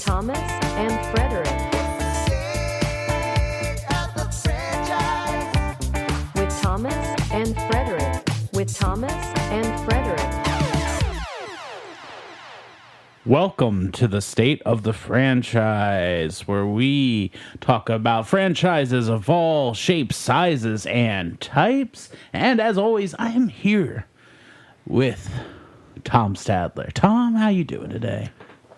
Thomas and Frederick. With Thomas and Frederick. With Thomas and Frederick. Welcome to the State of the Franchise, where we talk about franchises of all shapes, sizes, and types. And as always, I am here with Tom Stadler. Tom, how you doing today?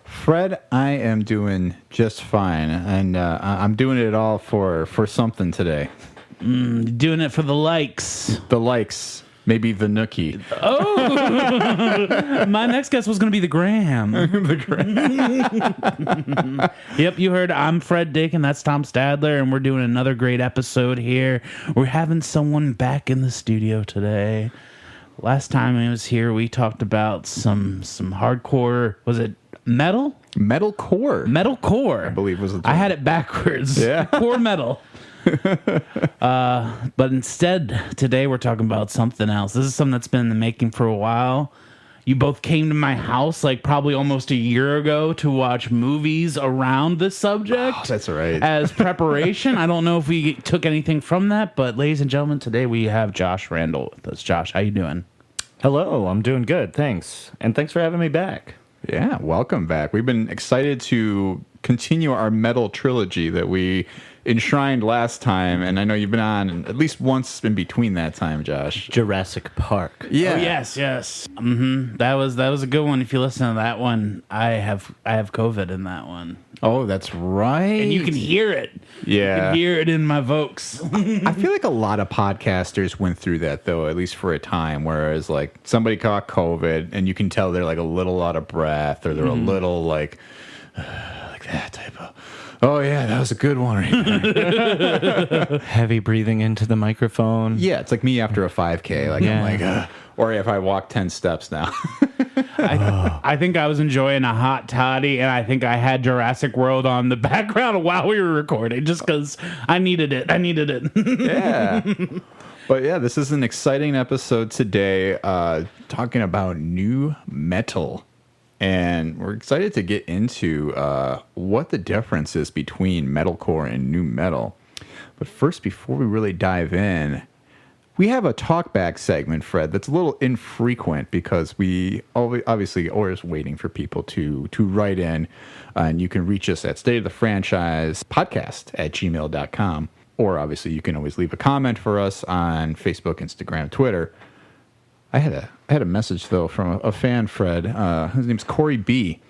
Fred, I am doing just fine, and I'm doing it all for something today. Doing it for the likes. The likes, maybe the nookie. Oh, my next guess was going to be the Graham. Yep, you heard. I'm Fred Dick, and that's Tom Stadler, and we're doing another great episode here. We're having someone back in the studio today. Last time he was here, we talked about some hardcore. Was it metal? Metalcore. Metalcore, I believe was the term. I had it backwards. Yeah. Core metal. But instead, today we're talking about something else. This is something that's been in the making for a while. You both came to my house like probably almost a year ago to watch movies around this subject. Oh, that's right. As preparation. I don't know if we took anything from that, but ladies and gentlemen, today we have Josh Randall with us. Josh, how you doing? Hello, I'm doing good, thanks. And thanks for having me back. Yeah, welcome back. We've been excited to continue our metal trilogy that we enshrined last time, and I know you've been on at least once in between that time, Josh. Jurassic Park. Yeah. Oh, yes. That was a good one. If you listen to that one, I have COVID in that one. Oh, that's right. And you can hear it. Yeah. You can hear it in my vocals. I feel like a lot of podcasters went through that, though, at least for a time, whereas, like, somebody caught COVID, and you can tell they're, like, a little out of breath, or they're a little, like that type of, oh, yeah, that was a good one right there. Heavy breathing into the microphone. Yeah, it's like me after a 5K. Like, Yeah. I'm like, or if I walk 10 steps now. I think I was enjoying a hot toddy, and I think I had Jurassic World on the background while we were recording, just because I needed it. Yeah. But yeah, this is an exciting episode today, talking about new metal. And we're excited to get into what the difference is between metalcore and new metal. But first, before we really dive in, we have a talkback segment, Fred, that's a little infrequent because we obviously always waiting for people to write in. And you can reach us at stateofthefranchisepodcast@gmail.com. Or obviously you can always leave a comment for us on Facebook, Instagram, Twitter. I had a message, though, from a fan, Fred. His name's Corey B.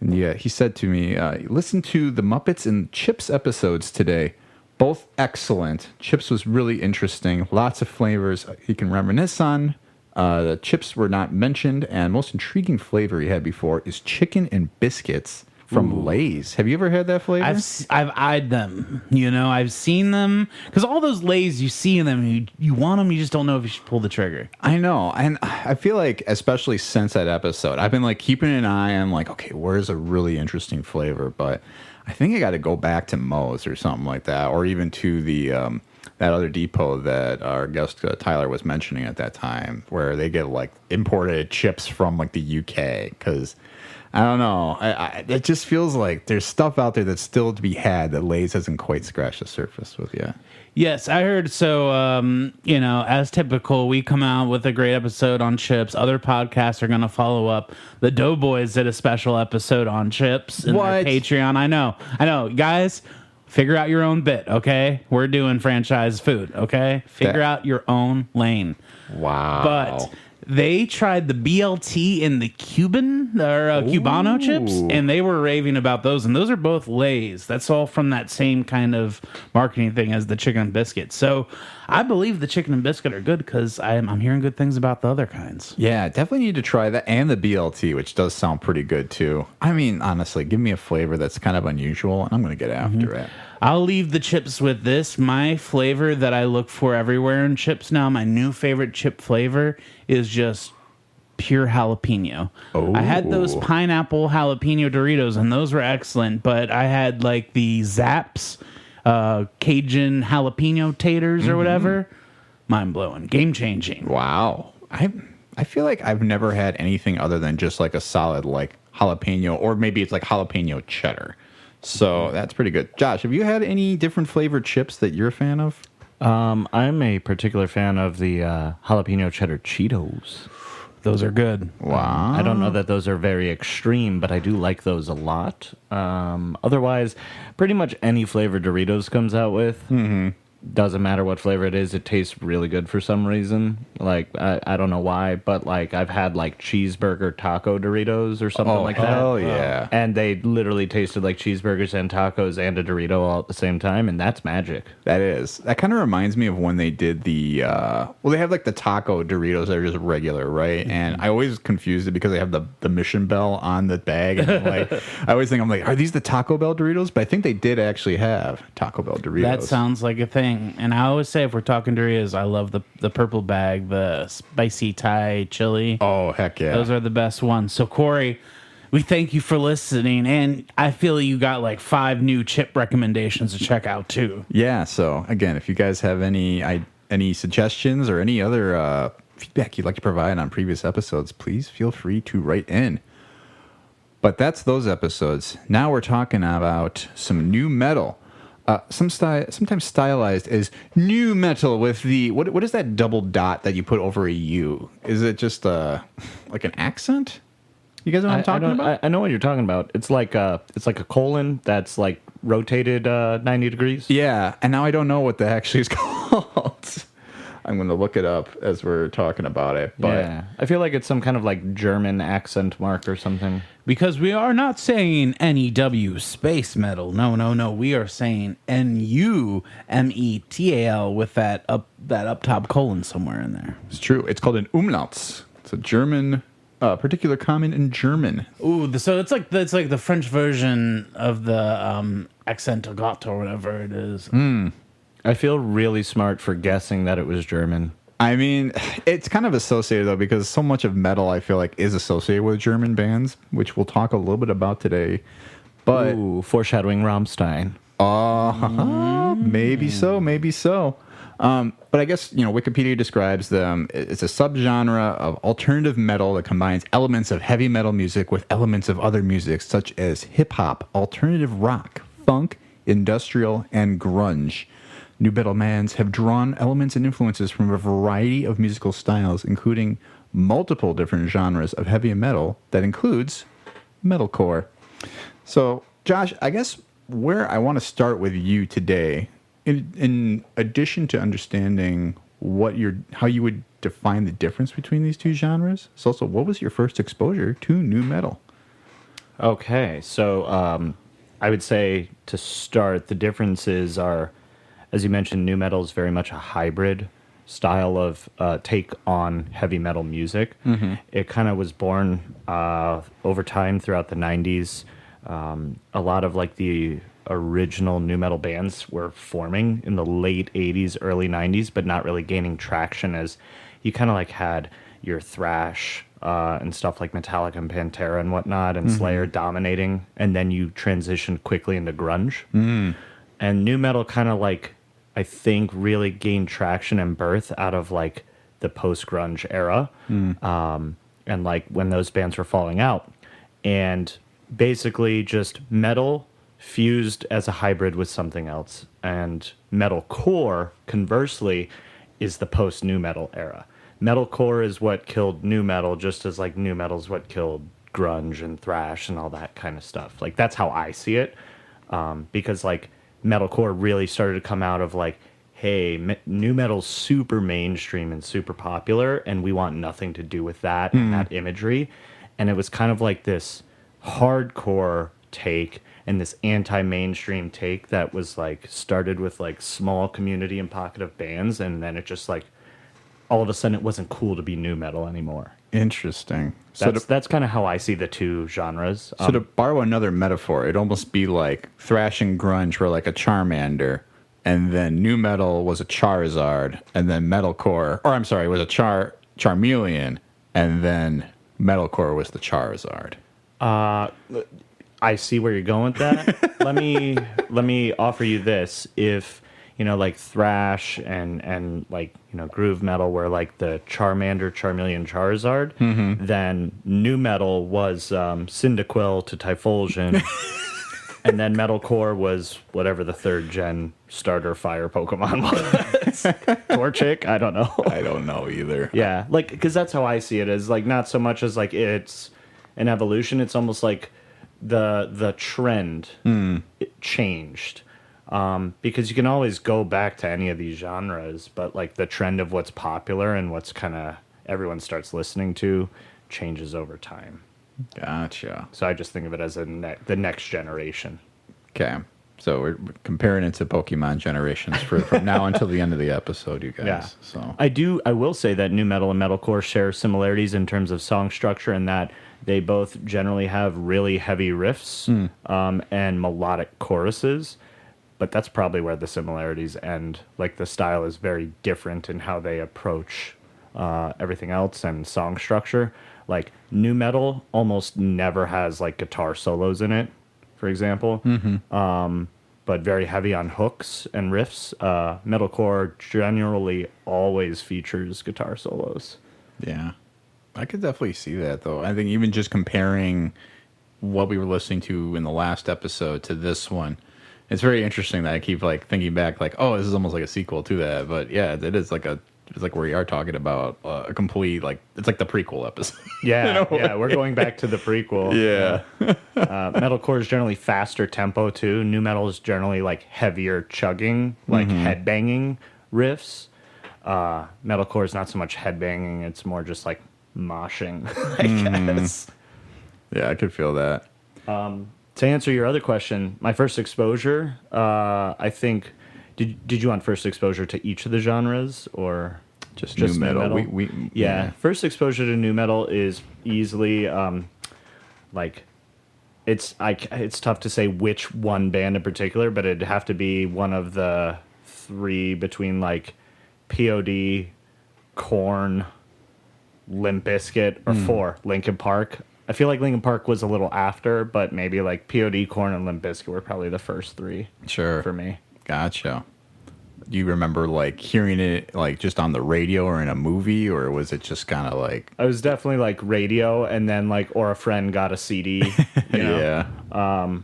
And yeah, he said to me, listen to the Muppets and Chips episodes today. Both excellent. Chips was really interesting. Lots of flavors he can reminisce on. The chips were not mentioned. And most intriguing flavor he had before is chicken and biscuits from Lay's. Have you ever had that flavor? I've eyed them. I've seen them. Because all those Lays, you see in them, you want them, you just don't know if you should pull the trigger. I know. And I feel like, especially since that episode, I've been like keeping an eye on like, okay, where's a really interesting flavor? But I think I got to go back to Moe's or something like that, or even to the that other depot that our guest Tyler was mentioning at that time, where they get like imported chips from like the UK. Because I don't know, it just feels like there's stuff out there that's still to be had that Lay's hasn't quite scratched the surface with yet. Yes, I heard. So, as typical, we come out with a great episode on chips. Other podcasts are going to follow up. The Doughboys did a special episode on chips in their Patreon. I know. Guys, figure out your own bit, okay? We're doing franchise food, okay? Figure out your own lane. Wow. But they tried the BLT and the Cubano chips, and they were raving about those. And those are both Lay's. That's all from that same kind of marketing thing as the chicken and biscuit. So I believe the chicken and biscuit are good because I'm hearing good things about the other kinds. Yeah, definitely need to try that, and the BLT, which does sound pretty good too. I mean, honestly, give me a flavor that's kind of unusual, and I'm going to get after it. I'll leave the chips with this. My flavor that I look for everywhere in chips now, my new favorite chip flavor is just pure jalapeno. I had those pineapple jalapeno Doritos, and those were excellent, but I had like the Zapp's Cajun jalapeno taters or whatever. Mind-blowing. Game-changing. Wow. I feel like I've never had anything other than just like a solid like jalapeno, or maybe it's like jalapeno cheddar. So that's pretty good. Josh, have you had any different flavored chips that you're a fan of? I'm a particular fan of the jalapeno cheddar Cheetos. Those are good. Wow. I don't know that those are very extreme, but I do like those a lot. Otherwise, pretty much any flavor Doritos comes out with, doesn't matter what flavor it is, it tastes really good for some reason. Like, I don't know why, but like I've had like cheeseburger taco Doritos or something like that. Oh, yeah. And they literally tasted like cheeseburgers and tacos and a Dorito all at the same time, and that's magic. That is. That kind of reminds me of when they did the, they have like the taco Doritos that are just regular, right? And I always confused it because they have the Mission Bell on the bag. And I'm like, I always think, I'm like, are these the Taco Bell Doritos? But I think they did actually have Taco Bell Doritos. That sounds like a thing. And I always say, if we're talking Doritos, I love the purple bag, the spicy Thai chili. Oh, heck yeah. Those are the best ones. So, Corey, we thank you for listening. And I feel you got like 5 new chip recommendations to check out, too. Yeah, so again, if you guys have any suggestions or any other feedback you'd like to provide on previous episodes, please feel free to write in. But that's those episodes. Now we're talking about some new metal. Sometimes stylized as new metal with the what is that double dot that you put over a U? Is it just like an accent? You guys know what I'm talking about? I know what you're talking about. It's like a colon that's like rotated 90 degrees. Yeah, and now I don't know what that actually is called. I'm going to look it up as we're talking about it. But yeah, I feel like it's some kind of like German accent mark or something. Because we are not saying NEW space metal. No. We are saying NUMETAL with that up top colon somewhere in there. It's true. It's called an Umlauts. It's a German, particular common in German. Ooh, so it's like the French version of the accent aughts or whatever it is. I feel really smart for guessing that it was German. I mean, it's kind of associated, though, because so much of metal, I feel like, is associated with German bands, which we'll talk a little bit about today. But foreshadowing Rammstein. Maybe so. But I guess, Wikipedia describes them. It's a subgenre of alternative metal that combines elements of heavy metal music with elements of other music, such as hip-hop, alternative rock, funk, industrial, and grunge. New metal bands have drawn elements and influences from a variety of musical styles, including multiple different genres of heavy metal that includes metalcore. So, Josh, I guess where I want to start with you today, in addition to understanding how you would define the difference between these two genres, is also what was your first exposure to new metal? Okay, so I would say to start, the differences are, as you mentioned, new metal is very much a hybrid style of take on heavy metal music. It kind of was born over time throughout the 90s. A lot of like the original new metal bands were forming in the late 80s, early 90s, but not really gaining traction, as you kind of like had your thrash and stuff like Metallica and Pantera and whatnot, and Slayer dominating, and then you transitioned quickly into grunge. And new metal kind of like, I think, really gained traction and birth out of like the post-grunge era, and like when those bands were falling out, and basically just metal fused as a hybrid with something else. And metalcore, conversely, is the post-new metal era. Metalcore is what killed new metal, just as like new metal is what killed grunge and thrash and all that kind of stuff. Like, that's how I see it, because like metalcore really started to come out of like, hey, new metal's super mainstream and super popular, and we want nothing to do with that and that imagery. And it was kind of like this hardcore take and this anti-mainstream take that was like started with like small community and pocket of bands, and then it just like all of a sudden it wasn't cool to be new metal anymore. Interesting. That's kind of how I see the two genres. So to borrow another metaphor, it'd almost be like thrash and grunge were like a Charmander, and then new metal was a Charizard, and then metalcore, was a Charmeleon, and then metalcore was the Charizard. I see where you're going with that. Let me offer you this. If like thrash and like, groove metal were like the Charmander, Charmeleon, Charizard, then new metal was Cyndaquil to Typhlosion. And then metalcore was whatever the third gen starter fire Pokemon was. Torchic? I don't know. I don't know either. Yeah, like, because that's how I see it, is like not so much as like it's an evolution. It's almost like the trend it changed. Because you can always go back to any of these genres, but like the trend of what's popular and what's kind of everyone starts listening to changes over time. Gotcha. So I just think of it as the next generation. Okay. So we're comparing it to Pokemon generations from now until the end of the episode, you guys. Yeah. So I will say that new metal and metalcore share similarities in terms of song structure, and that they both generally have really heavy riffs and melodic choruses. But that's probably where the similarities end. Like the style is very different in how they approach everything else and song structure. Like new metal almost never has like guitar solos in it, for example. But very heavy on hooks and riffs. Metalcore generally always features guitar solos. yeah, I could definitely see that though. I think even just comparing what we were listening to in the last episode to this one, it's very interesting that I keep like thinking back, like, oh, this is almost like a sequel to that. But yeah, it is like it's like we are talking about a complete, like, it's like the prequel episode. Yeah, yeah, we're going back to the prequel. Yeah. Metalcore is generally faster tempo too. New metal is generally like heavier chugging, like headbanging riffs. Metalcore is not so much headbanging; it's more just like moshing, I guess. Yeah, I could feel that. To answer your other question, my first exposure, I think. Did you want first exposure to each of the genres or Just new metal? We yeah. First exposure to new metal is easily like it's tough to say which one band in particular, but it'd have to be one of the three between like POD, Korn, Limp Bizkit, or four, Linkin Park. I feel like Linkin Park was a little after, but maybe like POD, Korn, and Limp Bizkit were probably the first three. Sure. For me. Gotcha. Do you remember like hearing it like just on the radio or in a movie, or was it just kind of like? I was definitely like radio, and then like, or a friend got a CD. You know? Yeah.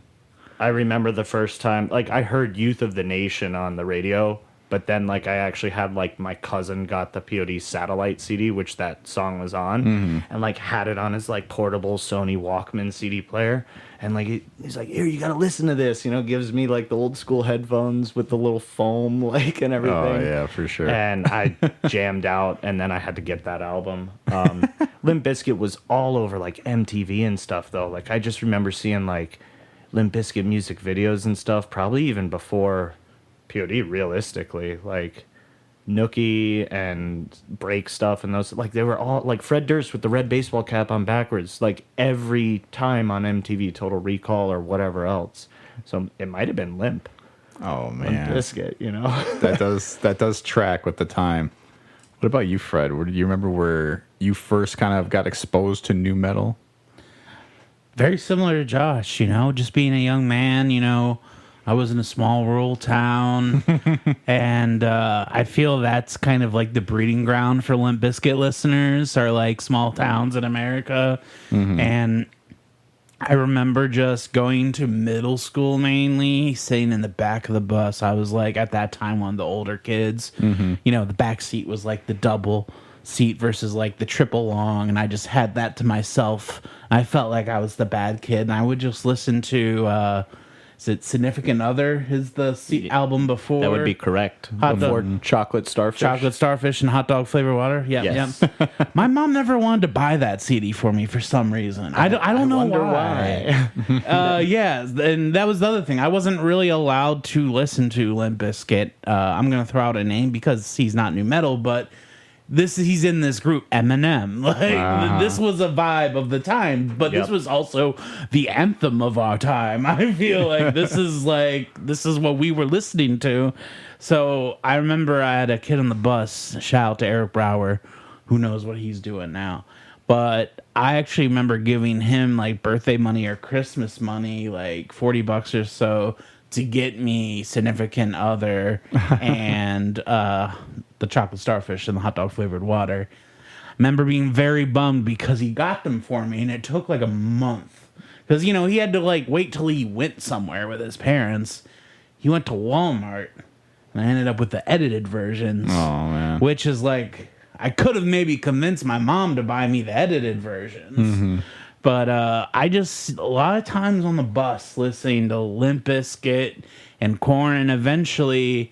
I remember the first time, like I heard Youth of the Nation on the radio, but then like I actually had like my cousin got the POD satellite CD, which that song was on, and like had it on his like portable Sony Walkman CD player. And like he's like, here, you gotta listen to this, gives me like the old school headphones with the little foam like and everything. Oh yeah, for sure. And I jammed out, and then I had to get that album. Limp Bizkit was all over like MTV and stuff though. Like I just remember seeing like Limp Bizkit music videos and stuff, probably even before POD. Realistically, like Nookie and Break stuff and those, like they were all like Fred Durst with the red baseball cap on backwards, like every time on MTV, Total Recall or whatever else. So it might have been Limp. Oh man, Limp Bizkit, that does track with the time. What about you, Fred? Do you remember where you first kind of got exposed to new metal? Very similar to Josh, just being a young man, I was in a small rural town, and I feel that's kind of like the breeding ground for Limp Bizkit listeners, are like small towns in America. And I remember just going to middle school mainly, sitting in the back of the bus. I was like, at that time, one of the older kids. The back seat was like the double seat versus like the triple long, and I just had that to myself. I felt like I was the bad kid, and I would just listen to is it Significant Other is the album before? That would be correct. Before Chocolate Starfish. Chocolate Starfish and Hot Dog Flavored Water. Yeah, yes. Yep. My mom never wanted to buy that CD for me for some reason. I don't know why. Yeah, and that was the other thing. I wasn't really allowed to listen to Limp Bizkit. I'm going to throw out a name because he's not new metal, but he's in this group Eminem. Like this was a vibe of the time, but this was also the anthem of our time. I feel like this is what we were listening to. So I remember I had a kid on the bus. Shout out to Eric Brower, who knows what he's doing now. But I actually remember giving him like birthday money or Christmas money, like $40 or so, to get me Significant Other and the chocolate starfish and the hot dog flavored water. I remember being very bummed because he got them for me, and it took like a month. Because, you know, he had to like wait till he went somewhere with his parents. He went to Walmart, and I ended up with the edited versions. Oh, man. Which is like, I could have maybe convinced my mom to buy me the edited versions. Mm-hmm. But I just, a lot of times on the bus, listening to Limp Bizkit and Korn, and eventually,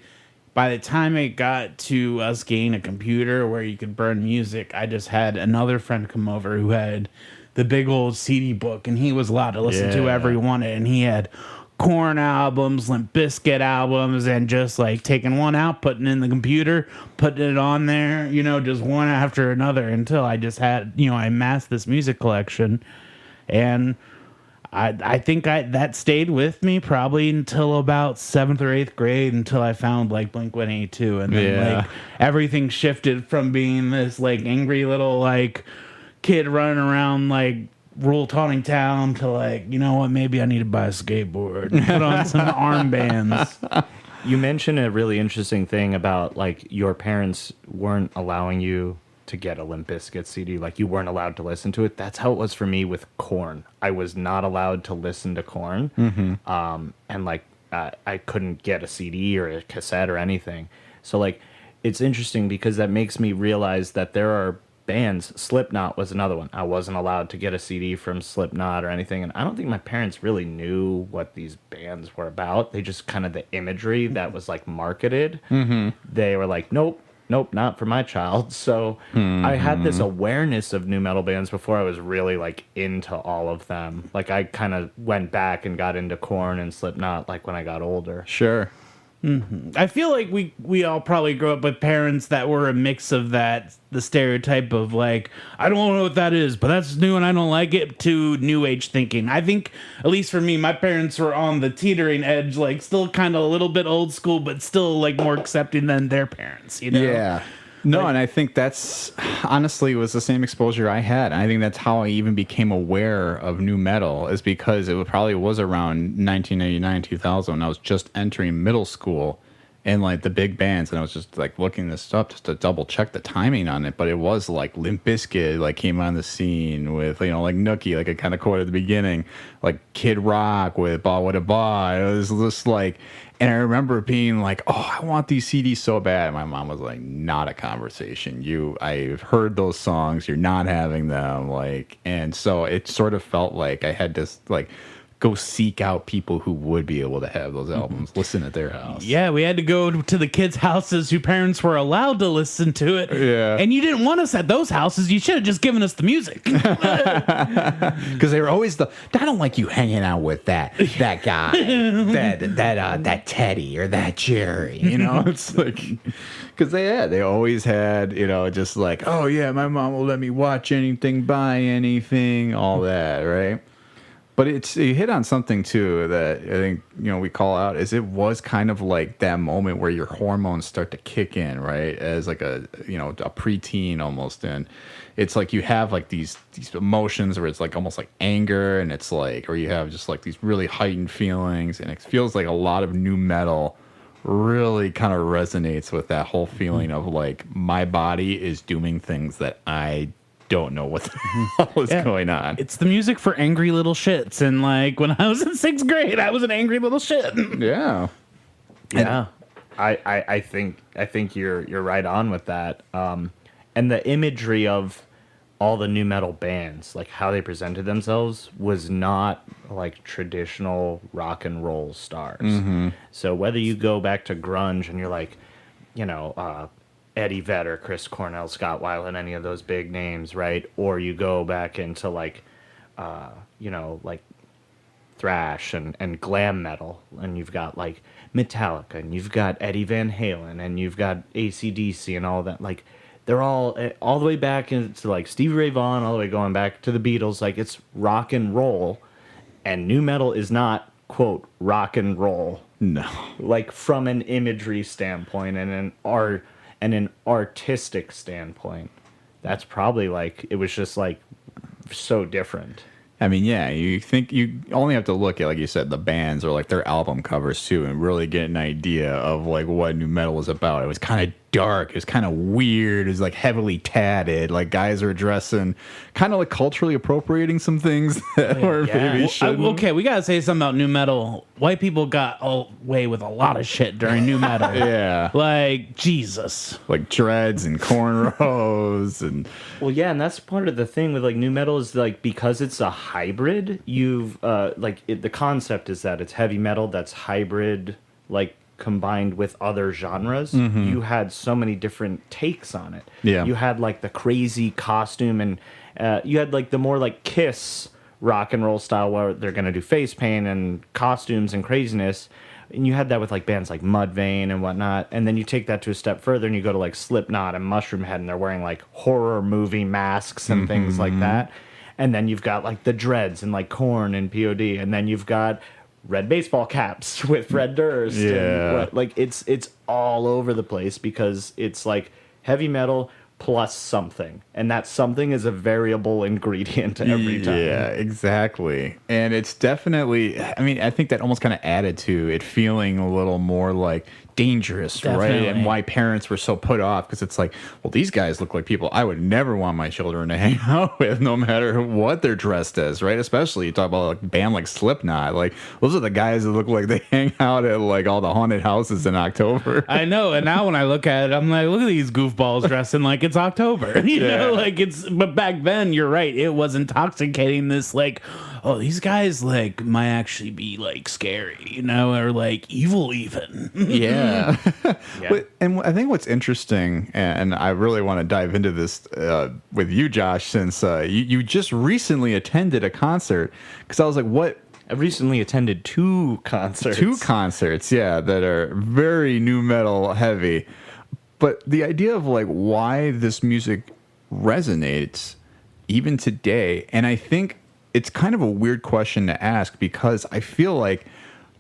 by the time it got to us getting a computer where you could burn music, I just had another friend come over who had the big old CD book, and he was allowed to listen to every one, and he had Korn albums, Limp Bizkit albums, and just like taking one out, putting it in the computer, putting it on there, you know, just one after another until I just had, you know, I amassed this music collection. And I think that stayed with me probably until about 7th or 8th grade, until I found like Blink-182, and then like everything shifted from being this like angry little like kid running around like rural taunting town to like, you know what, maybe I need to buy a skateboard and put on some armbands. You mentioned a really interesting thing about like your parents weren't allowing you to get a Limp Bizkit CD, like you weren't allowed to listen to it. That's how it was for me with Korn. I was not allowed to listen to Korn, and like I couldn't get a CD or a cassette or anything. So like it's interesting because that makes me realize that there are bands. Slipknot was another one. I wasn't allowed to get a CD from Slipknot or anything, and I don't think my parents really knew what these bands were about. They just kind of the imagery that was like marketed. They were like, nope, not for my child. So I had this awareness of new metal bands before I was really like into all of them. Like I kind of went back and got into Korn and Slipknot like when I got older. Sure. I feel like we all probably grew up with parents that were a mix of that, the stereotype of like, I don't know what that is, but that's new and I don't like it, to new age thinking. I think, at least for me, my parents were on the teetering edge, like still kind of a little bit old school, but still like more accepting than their parents, you know? Yeah. No, and I think that's honestly was the same exposure I had. And I think that's how I even became aware of new metal, is because it probably was around 1999, 2000. When I was just entering middle school, and like the big bands, and I was just like looking this up just to double check the timing on it. But it was like Limp Bizkit like came on the scene with, you know, like Nookie, like I kind of quoted at the beginning, like Kid Rock with Ba What a Ba. It was just like. And I remember being like, oh, I want these CDs so bad. And my mom was like, not a conversation. I've heard those songs. You're not having them. Like, and so it sort of felt like I had to like go seek out people who would be able to have those albums, listen at their house. Yeah, we had to go to the kids' houses whose parents were allowed to listen to it. Yeah. And you didn't want us at those houses. You should have just given us the music. Because they were always I don't like you hanging out with that guy, that Teddy or that Jerry. You know, it's like, because they always had, you know, just like, oh yeah, my mom will let me watch anything, buy anything, all that, right? But you hit on something too that I think, you know, we call out, is it was kind of like that moment where your hormones start to kick in, right? As like a preteen almost, and it's like you have like these emotions where it's like almost like anger, and it's like, or you have just like these really heightened feelings, and it feels like a lot of new metal really kind of resonates with that whole feeling of like my body is doing things that I don't know what the hell is going on. It's the music for angry little shits. And like when I was in 6th grade, I was an angry little shit. Yeah. Yeah. I think you're right on with that. And the imagery of all the new metal bands, like how they presented themselves, was not like traditional rock and roll stars. Mm-hmm. So whether you go back to grunge and you're like, you know, Eddie Vedder, Chris Cornell, Scott Weiland, any of those big names, right? Or you go back into like, you know, like thrash and glam metal, and you've got like Metallica, and you've got Eddie Van Halen, and you've got AC/DC and all that. Like they're all the way back into like Stevie Ray Vaughan, all the way going back to the Beatles. Like it's rock and roll, and new metal is not, quote, rock and roll. No. Like from an imagery standpoint and an artistic standpoint, that's probably like, it was just like so different. I mean, yeah, you think you only have to look at, like you said, the bands or like their album covers too, and really get an idea of like what new metal was about. It was kind of dark. It was kind of weird. It was like heavily tatted. Like guys are dressing kind of like culturally appropriating some things that were maybe shouldn't. Okay, we gotta say something about new metal. White people got away with a lot of shit during new metal. Yeah, like Jesus, like dreads and cornrows and. Well, yeah, and that's part of the thing with like new metal is like because it's a hybrid. The concept is that it's heavy metal that's hybrid, like combined with other genres. You had so many different takes on it. Yeah, you had like the crazy costume, and you had like the more like Kiss rock and roll style where they're gonna do face paint and costumes and craziness. And you had that with like bands like Mudvayne and whatnot, and then you take that to a step further and you go to like Slipknot and Mushroomhead, and they're wearing like horror movie masks and things like that. And then you've got like the Dreads and like Korn and POD, and then you've got red baseball caps with Fred Durst. Yeah, and like it's all over the place because it's like heavy metal plus something, and that something is a variable ingredient every time. Yeah, exactly. And it's definitely, I mean, I think that almost kind of added to it feeling a little more like dangerous, Definitely. right? And why parents were so put off, because it's like, well, these guys look like people I would never want my children to hang out with, no matter what they're dressed as, right? Especially you talk about like a band like Slipknot, like those are the guys that look like they hang out at like all the haunted houses in October. I know, and now when I look at it, I'm like, look at these goofballs dressing like it's October. You know, like it's. But back then, you're right. It was intoxicating. This like, oh, these guys like might actually be like scary, you know, or like evil even. Yeah. And I think what's interesting, and I really want to dive into this with you, Josh, since you just recently attended a concert, because I was like, what? I recently attended two concerts. Yeah, that are very new metal heavy. But the idea of like why this music resonates even today, and I think it's kind of a weird question to ask, because I feel like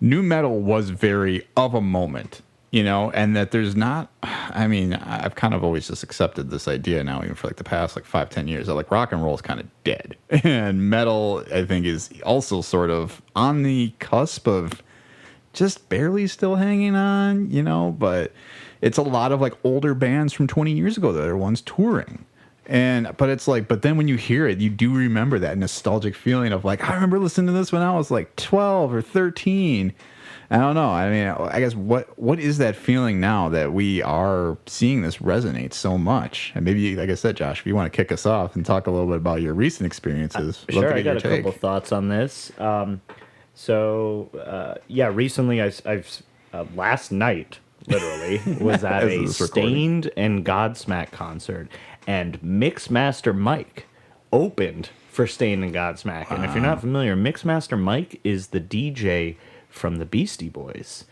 new metal was very of a moment, you know, and that there's not, I mean, I've kind of always just accepted this idea now, even for like the past like 5-10 years, that like rock and roll is kind of dead. And metal, I think, is also sort of on the cusp of just barely still hanging on, you know, but it's a lot of like older bands from 20 years ago that are ones touring. But it's like, but then when you hear it, you do remember that nostalgic feeling of like, I remember listening to this when I was like 12 or 13. I don't know. I mean, I guess what is that feeling now that we are seeing this resonate so much? And maybe, like I said, Josh, if you want to kick us off and talk a little bit about your recent experiences. Sure, I got a couple thoughts on this. Recently I've last night, literally, was at a Stained and Godsmack concert, and Mixmaster Mike opened for Stained and Godsmack. And if you're not familiar, Mixmaster Mike is the DJ from the Beastie Boys.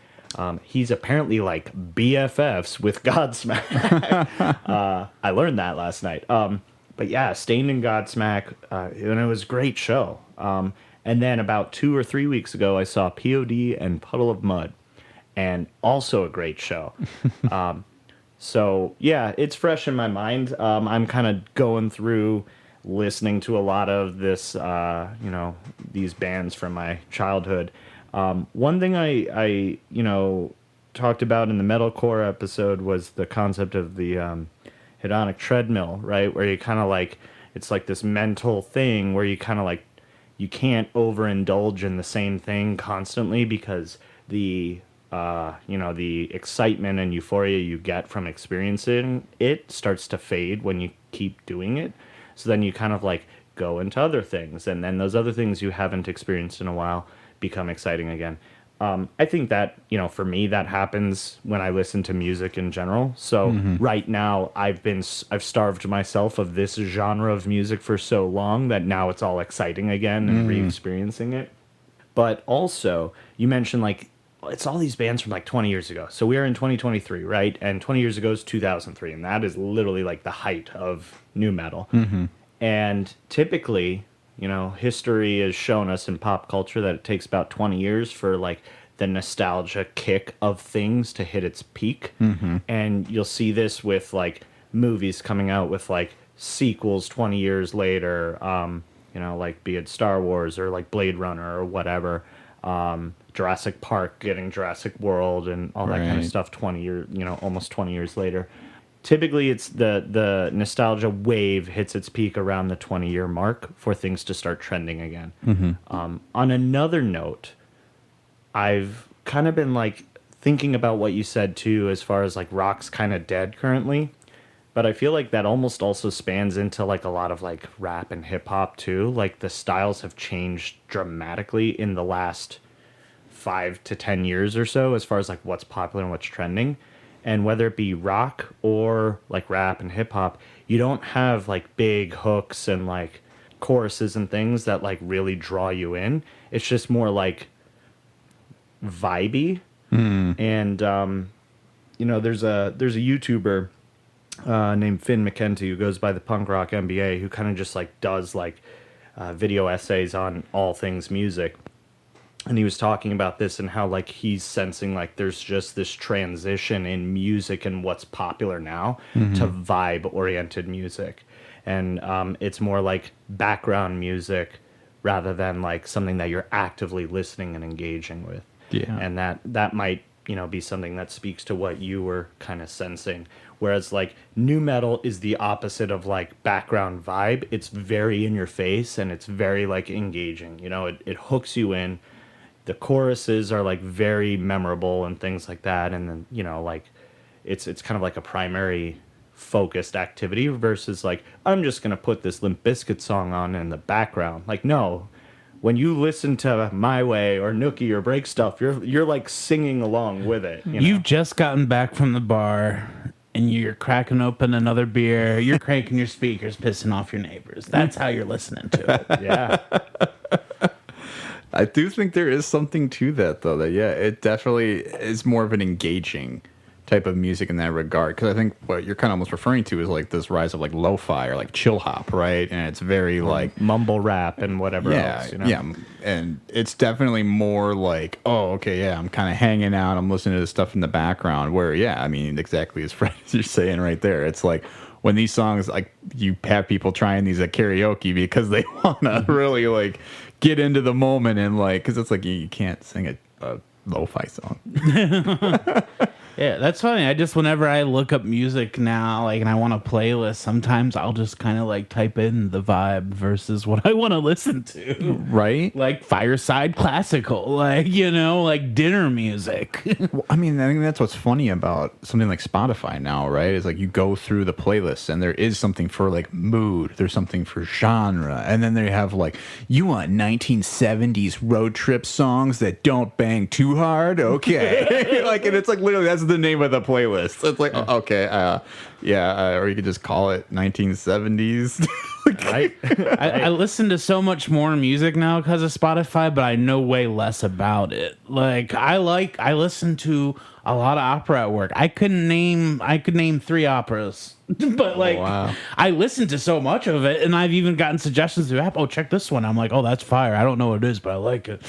He's apparently like BFFs with Godsmack. I learned that last night. But yeah, Stained and Godsmack, and it was a great show. And then about 2 or 3 weeks ago, I saw POD and Puddle of Mud, and also a great show. So yeah, it's fresh in my mind. I'm kind of going through listening to a lot of this, these bands from my childhood. One thing I talked about in the metalcore episode was the concept of the hedonic treadmill, right? Where you kind of like, it's like this mental thing where you kind of like, you can't overindulge in the same thing constantly, because the excitement and euphoria you get from experiencing it starts to fade when you keep doing it. So then you kind of like go into other things, and then those other things you haven't experienced in a while become exciting again. I think that, for me, that happens when I listen to music in general. So right now I've starved myself of this genre of music for so long that now it's all exciting again and re-experiencing it. But also, you mentioned like, it's all these bands from like 20 years ago. So we are in 2023, right? And 20 years ago is 2003. And that is literally like the height of new metal. And typically, history has shown us in pop culture that it takes about 20 years for like the nostalgia kick of things to hit its peak. And you'll see this with like movies coming out with like sequels 20 years later. you know, like be it Star Wars or like Blade Runner or whatever. Jurassic Park getting Jurassic World and all that kind of stuff 20 years, you know, almost 20 years later. Typically, it's the nostalgia wave hits its peak around the 20-year mark for things to start trending again. On another note, I've kind of been like thinking about what you said too, as far as like rock's kind of dead currently, but I feel like that almost also spans into like a lot of like rap and hip hop too. Like the styles have changed dramatically in the last 5 to 10 years or so, as far as like what's popular and what's trending. And whether it be rock or like rap and hip hop, you don't have like big hooks and like choruses and things that like really draw you in. It's just more like vibey. And you know, there's a YouTuber named Finn McKenty who goes by the Punk Rock MBA, who kind of just like does like video essays on all things music. And he was talking about this and how like he's sensing like there's just this transition in music and what's popular now to vibe oriented music. And it's more like background music rather than like something that you're actively listening and engaging with. Yeah. And that might, you know, be something that speaks to what you were kind of sensing. Whereas like nu metal is the opposite of like background vibe. It's very in your face and it's very like engaging. You know, it hooks you in. The choruses are like very memorable and things like that. And then, you know, like it's kind of like a primary focused activity versus like, I'm just going to put this Limp Bizkit song on in the background. Like, no. When you listen to My Way or Nookie or Break Stuff, you're like singing along with it. You know? You've just gotten back from the bar and you're cracking open another beer. You're cranking your speakers, pissing off your neighbors. That's how you're listening to it. Yeah. I do think there is something to that, though. That it definitely is more of an engaging type of music in that regard. Because I think what you're kind of almost referring to is like this rise of like lo-fi or like chill hop, right? And it's very like mumble rap and whatever else. You know? Yeah, and it's definitely more like, oh, okay, yeah, I'm kind of hanging out, I'm listening to this stuff in the background. Where, yeah, I mean, exactly as Fred as you're saying right there, it's like when these songs, like you have people trying these at karaoke because they want to really like get into the moment and like, because it's like you can't sing a lo-fi song. Yeah, that's funny. I just, whenever I look up music now, like, and I want a playlist, sometimes I'll just kind of like type in the vibe versus what I want to listen to. Right? Like fireside classical, like, you know, like dinner music. Well, I mean, I think that's what's funny about something like Spotify now, right? Is like you go through the playlist and there is something for like mood, there's something for genre, and then they have like, you want 1970s road trip songs that don't bang too hard? Okay. Like, and it's like literally that's the name of the playlist. It's like, okay, or you could just call it 1970s. Right? I listen to so much more music now because of Spotify, but I know way less about it. Like I listen to a lot of opera at work. I could name 3 operas, but like I listen to so much of it, and I've even gotten suggestions through app. Oh, check this one. I'm like, oh, that's fire. I don't know what it is, but I like it.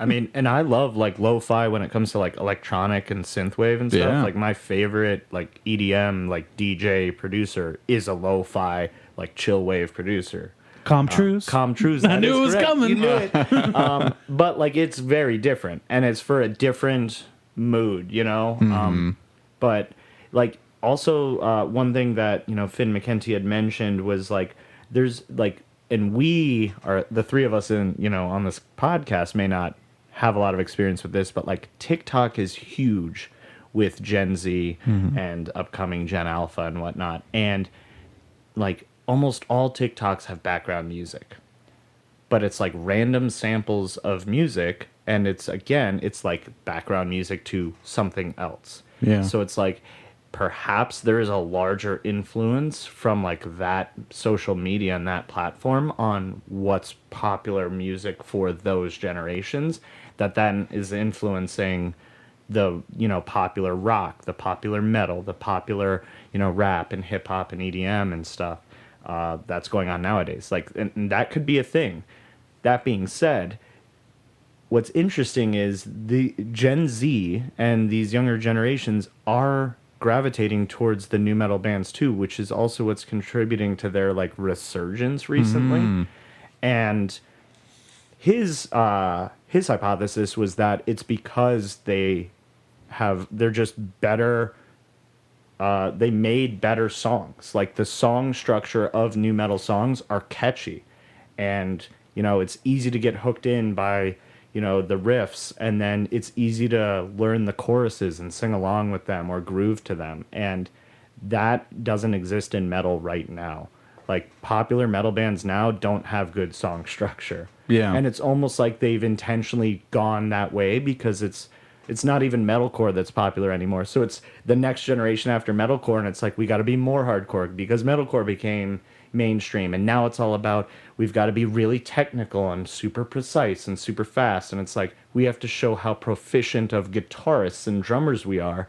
I mean, and I love like lo-fi when it comes to like electronic and synthwave and stuff. Yeah. Like my favorite like EDM like DJ producer is a lo-fi like chill wave producer. Comtrues. I knew it was coming. You knew it. But like it's very different, and it's for a different mood, you know. But like also one thing that, you know, Finn McKenty had mentioned was like there's like, and we are the 3 of us in, you know, on this podcast may not have a lot of experience with this, but like TikTok is huge with Gen Z and upcoming Gen Alpha and whatnot, and like almost all TikToks have background music, but it's like random samples of music, and it's like background music to something else. Yeah. So it's like perhaps there is a larger influence from like that social media and that platform on what's popular music for those generations that then is influencing the, you know, popular rock, the popular metal, the popular, you know, rap and hip hop and EDM and stuff that's going on nowadays. Like, and that could be a thing. That being said, what's interesting is the Gen Z and these younger generations are gravitating towards the nu metal bands too, which is also what's contributing to their like resurgence recently. And his hypothesis was that it's because they're just better. They made better songs. Like the song structure of nu metal songs are catchy, and it's easy to get hooked in by the riffs, and then it's easy to learn the choruses and sing along with them or groove to them, and that doesn't exist in metal right now. Like popular metal bands now don't have good song structure. Yeah. And it's almost like they've intentionally gone that way because it's not even metalcore that's popular anymore. So it's the next generation after metalcore, and it's like we got to be more hardcore because metalcore became mainstream, and now it's all about we've got to be really technical and super precise and super fast, and it's like we have to show how proficient of guitarists and drummers we are,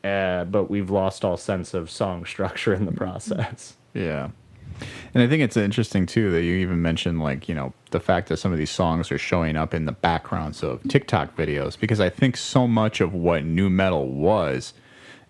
but we've lost all sense of song structure in the process. Yeah. And I think it's interesting, too, that you even mentioned, like, the fact that some of these songs are showing up in the backgrounds of TikTok videos, because I think so much of what nu metal was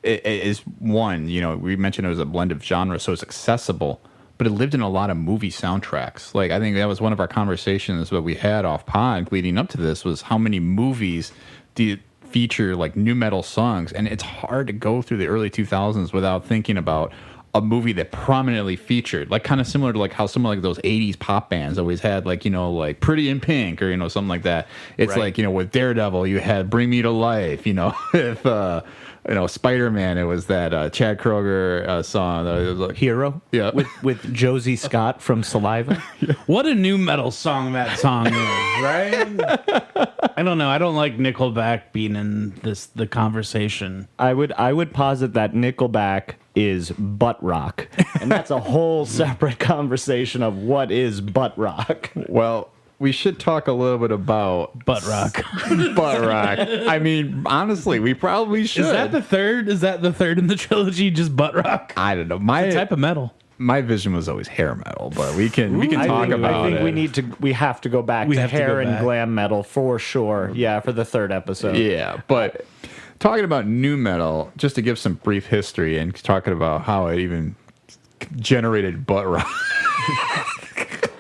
is one, we mentioned it was a blend of genres, so it's accessible, but it lived in a lot of movie soundtracks. Like, I think that was one of our conversations that we had off pod leading up to this, was how many movies do you feature, like, nu metal songs, and it's hard to go through the early 2000s without thinking about a movie that prominently featured, like kind of similar to like how some of like those 80s pop bands always had like, like Pretty in Pink or, something like that. It's right. like, with Daredevil, you had Bring Me to Life, if, Spider-Man, it was that Chad Kroeger song. It was like, Hero? Yeah. With Josie Scott from Saliva? What a nu metal song that song is, right? I don't know. I don't like Nickelback being in the conversation. I would posit that Nickelback is butt rock, and that's a whole separate conversation of what is butt rock. Well, we should talk a little bit about Butt rock. butt rock. I mean, honestly, we probably should. Is that the third? Is that the third in the trilogy? Just butt rock? I don't know. What type of metal? My vision was always hair metal, but we can talk about it. I think we have to go back to hair and glam metal for sure. Yeah, for the third episode. Yeah, but talking about nu metal, just to give some brief history and talking about how it even generated butt rock.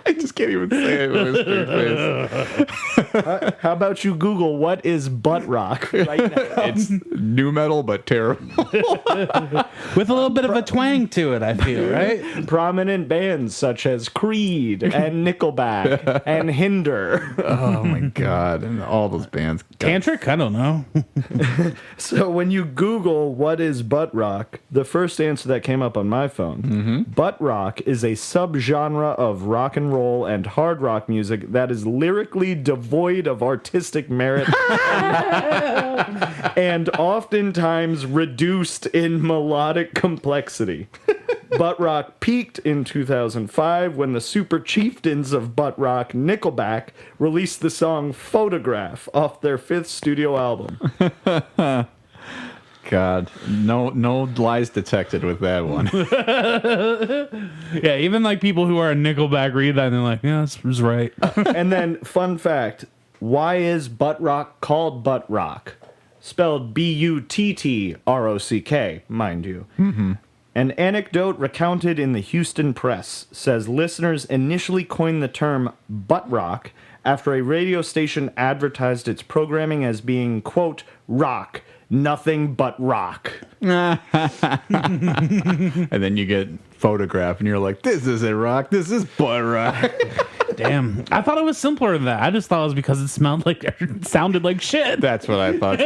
I just can't even say it with a straight face. How about you Google what is butt rock right now? It's nu metal, but terrible. With a little bit of a twang to it, I feel, right? Prominent bands such as Creed and Nickelback and Hinder. Oh my god, and all those bands. Tantric? I don't know. So when you Google what is butt rock, the first answer that came up on my phone, butt rock is a subgenre of rock and roll and hard rock music that is lyrically devoid of artistic merit and oftentimes reduced in melodic complexity. Butt rock peaked in 2005 when the super chieftains of butt rock, Nickelback, released the song Photograph off their 5th studio album. God, no lies detected with that one. Yeah, even like people who are a Nickelback read that and they're like, yeah, this was right. And then, fun fact, why is butt rock called butt rock? Spelled Buttrock, mind you. Mm-hmm. An anecdote recounted in the Houston Press says listeners initially coined the term butt rock after a radio station advertised its programming as being, quote, rock, nothing but rock. And then you get Photograph and you're like, this isn't rock, this is butt rock. Damn. I thought it was simpler than that. I just thought it was because it sounded like shit. That's what I thought.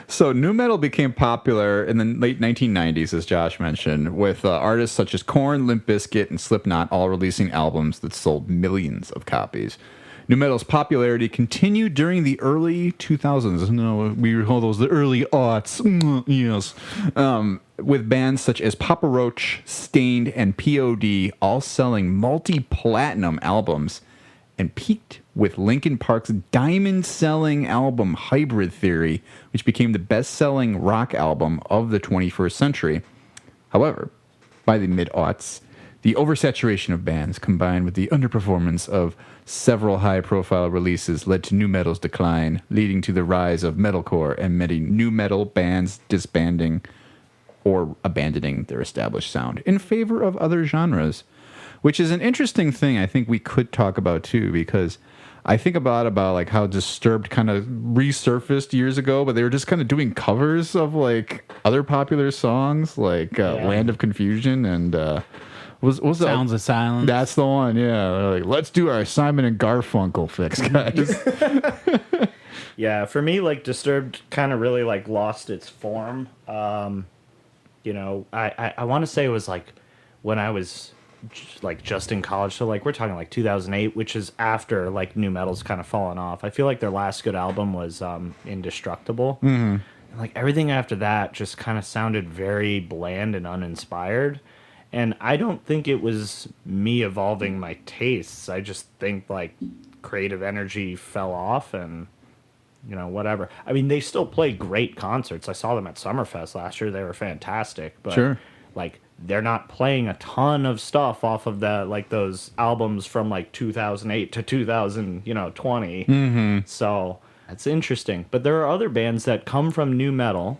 So nu metal became popular in the late 1990s, as Josh mentioned, with artists such as Korn, Limp Bizkit, and Slipknot all releasing albums that sold millions of copies. Nu metal's popularity continued during the early 2000s. No, we call those the early aughts. Yes. With bands such as Papa Roach, Stained, and POD all selling multi-platinum albums, and peaked with Linkin Park's diamond-selling album Hybrid Theory, which became the best-selling rock album of the 21st century. However, by the mid-aughts, the oversaturation of bands combined with the underperformance of several high-profile releases led to nu metal's decline, leading to the rise of metalcore and many nu metal bands disbanding or abandoning their established sound in favor of other genres. which is an interesting thing I think we could talk about too, because I think about like how Disturbed kind of resurfaced years ago, but they were just kind of doing covers of like other popular songs, like Land of Confusion and was Sounds of Silence. That's the one, yeah. They're like, let's do our Simon and Garfunkel fix, guys. Yeah, for me, like Disturbed kind of really like lost its form. You know, I want to say it was like when I was like just in college, so like we're talking like 2008, which is after like nu metal's kind of fallen off. I feel like their last good album was Indestructible. And like everything after that just kind of sounded very bland and uninspired. And I don't think it was me evolving my tastes. I just think like creative energy fell off and you know, whatever. I mean, they still play great concerts. I saw them at Summerfest last year. They were fantastic. But Sure. like they're not playing a ton of stuff off of the like those albums from like 2008 to 2020. So that's interesting. But there are other bands that come from nu metal,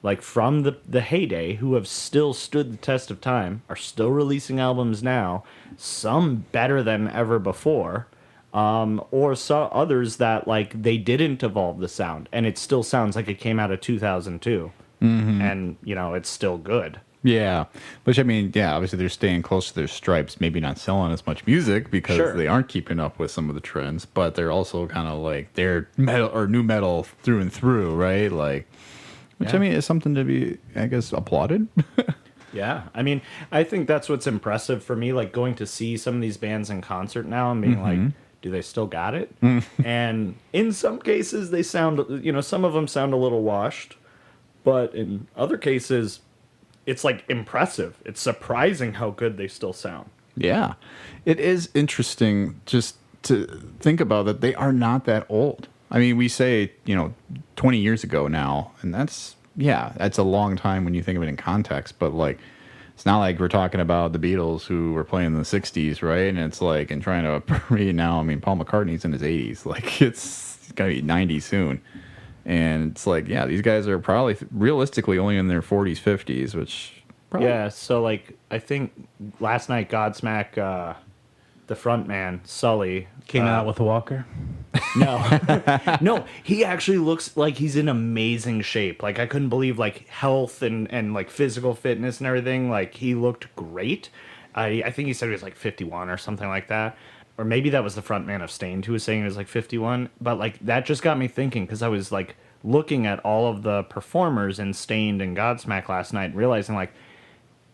like from the heyday, who have still stood the test of time, are still releasing albums now, some better than ever before, or some others that like they didn't evolve the sound and it still sounds like it came out of 2002, and you know it's still good. Yeah, which I mean, yeah, obviously they're staying close to their stripes, maybe not selling as much music because Sure. they aren't keeping up with some of the trends, but they're also kind of like they're metal or nu metal through and through, right? Like, which I mean is something to be, I guess, applauded. Yeah, I mean, I think that's what's impressive for me, like going to see some of these bands in concert now and being like, do they still got it? And in some cases they sound, you know, some of them sound a little washed, but in other cases it's like impressive. It's surprising how good they still sound. Yeah, it is interesting just to think about that they are not that old. I mean, we say, 20 years ago now, and that's a long time when you think of it in context, but like, it's not like we're talking about the Beatles who were playing in the 60s, right? And it's like, and trying to parade now, I mean, Paul McCartney's in his 80s, like it's going to be 90 soon. And it's like, yeah, these guys are probably realistically only in their 40s, 50s, which probably... Yeah, so like I think last night Godsmack, the front man Sully Came out with a walker. no, he actually looks like he's in amazing shape. Like I couldn't believe like health and like physical fitness and everything. Like he looked great. I think he said he was like 51 or something like that. Or maybe that was the front man of Stained who was saying he was like 51. But like that just got me thinking because I was like looking at all of the performers in Stained and Godsmack last night and realizing like,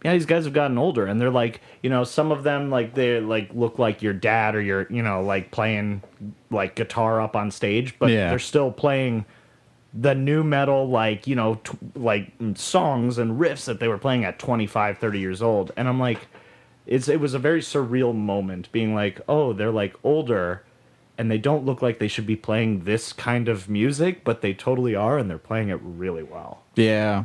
yeah, these guys have gotten older and they're like, some of them like they like look like your dad or your, like playing like guitar up on stage, but they're still playing the nu metal, like, like songs and riffs that they were playing at 25, 30 years old. And I'm like, it was a very surreal moment being like, oh, they're like older and they don't look like they should be playing this kind of music, but they totally are. And they're playing it really well. Yeah.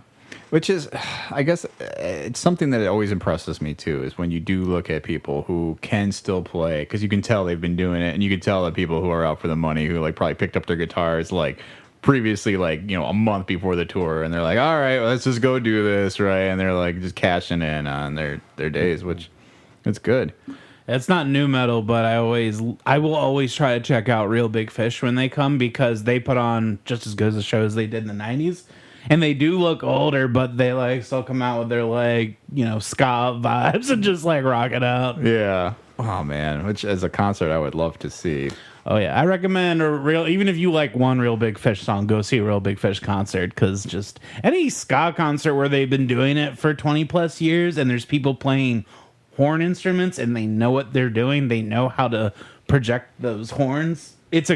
Which is, I guess, it's something that always impresses me, too, is when you do look at people who can still play, because you can tell they've been doing it, and you can tell that people who are out for the money, who, like, probably picked up their guitars, like, previously, like, a month before the tour, and they're like, all right, well, let's just go do this, right? And they're, like, just cashing in on their days, which, it's good. It's not nu metal, but I will always try to check out Real Big Fish when they come, because they put on just as good as the shows they did in the 90s. And they do look older, but they like still come out with their like, ska vibes and just like rock it out. Yeah. Oh man, which as a concert I would love to see. Oh yeah, I recommend even if you like one Real Big Fish song, go see a Real Big Fish concert, because just any ska concert where they've been doing it for 20 plus years and there's people playing horn instruments and they know what they're doing, they know how to project those horns. It's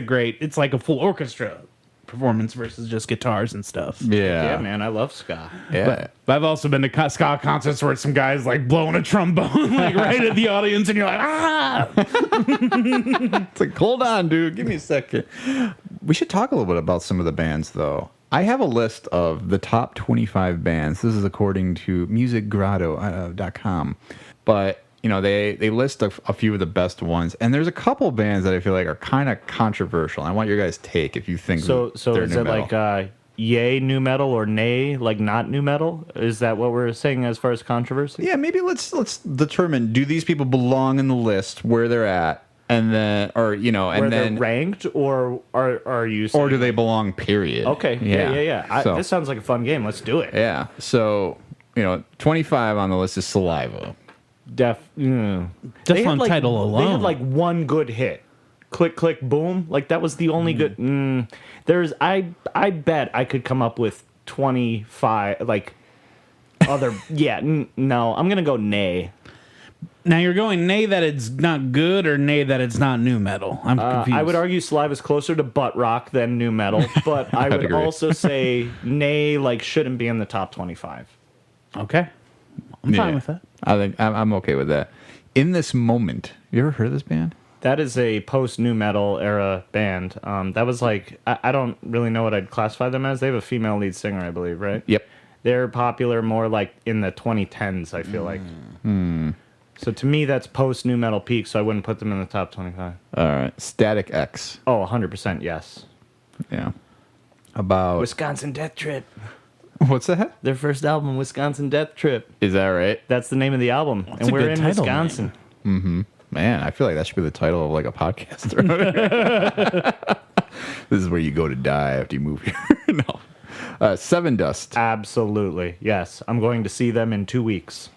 like a full orchestra performance versus just guitars and stuff. Yeah, man, I love ska. Yeah. But I've also been to ska concerts where some guys like blowing a trombone like right at the audience and you're like, ah! It's like, hold on, dude, give me a second. We should talk a little bit about some of the bands, though. I have a list of the top 25 bands. This is according to musicgrotto.com. But they list a few of the best ones, and there's a couple bands that I feel like are kind of controversial. I want your guys' take if you think So they're is nu it metal. like yay new metal or nay like not new metal? Is that what we're saying as far as controversy? Yeah, maybe let's determine, do these people belong in the list where they're at, and then, or you know, and Where then they're ranked, or are you saying, or do they belong? Period. Okay, yeah. So, This sounds like a fun game. Let's do it. yeah. So 25 on the list is Saliva. Just Just on title alone. They had like one good hit. Click, click, boom. Like that was the only good. I bet I could come up with 25 like other. Yeah, no. I'm gonna go nay. Now you're going nay that it's not good or nay that it's not new metal. I'm confused. I would argue Saliva's closer to butt rock than new metal, but I would agree. also say nay like shouldn't be in the top 25. Okay. I'm fine with that. I think I'm okay with that. In This Moment, you ever heard of this band? That is a post new metal era band. That was like I don't really know what I'd classify them as. They have a female lead singer, I believe, right? Yep. They're popular more like in the 2010s, I feel like. So to me, that's post new metal peak, so I wouldn't put them in the top 25. All right. Static X. Oh, 100% yes. Yeah. About Wisconsin Death Trip. what's that? Their first album, Wisconsin Death Trip. Is that right? That's the name of the album. a And we're good in title Wisconsin. Man, I feel like that should be the title of like a podcast. This is where you go to die after you move here. No. Seven Dust. Absolutely. Yes. I'm going to see them in 2 weeks.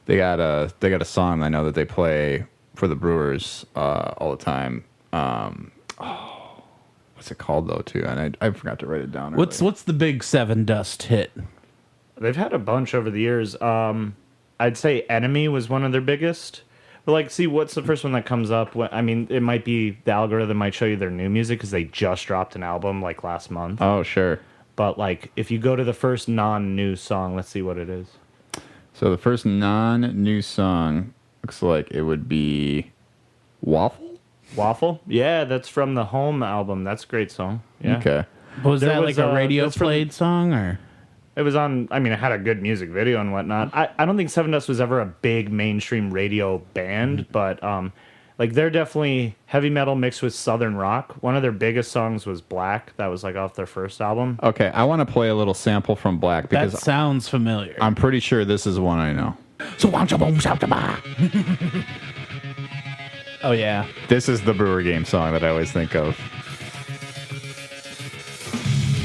They got a song I know that they play for the Brewers all the time. What's it called though too? And I forgot to write it down. What's the big Seven Dust hit? They've had a bunch over the years. I'd say Enemy was one of their biggest. But like, see, what's the first one that comes up? I mean, it might be the algorithm might show you their new music because they just dropped an album like last month. Oh sure. But like, if you go to the first non-new song, let's see what it is. So the first non-new song looks like it would be Waffle. Waffle? Yeah, that's from the Home album. That's a great song. Yeah. Okay. Was There that was, like a radio that's from- played song or? It was on, I mean, it had a good music video and whatnot. I don't think Seven Dust was ever a big mainstream radio band, but like they're definitely heavy metal mixed with southern rock. One of their biggest songs was Black. That was like off their first album. Okay, I want to play a little sample from Black That because sounds familiar. I'm pretty sure this is one I know. Oh yeah. This is the Brewer Game song that I always think of.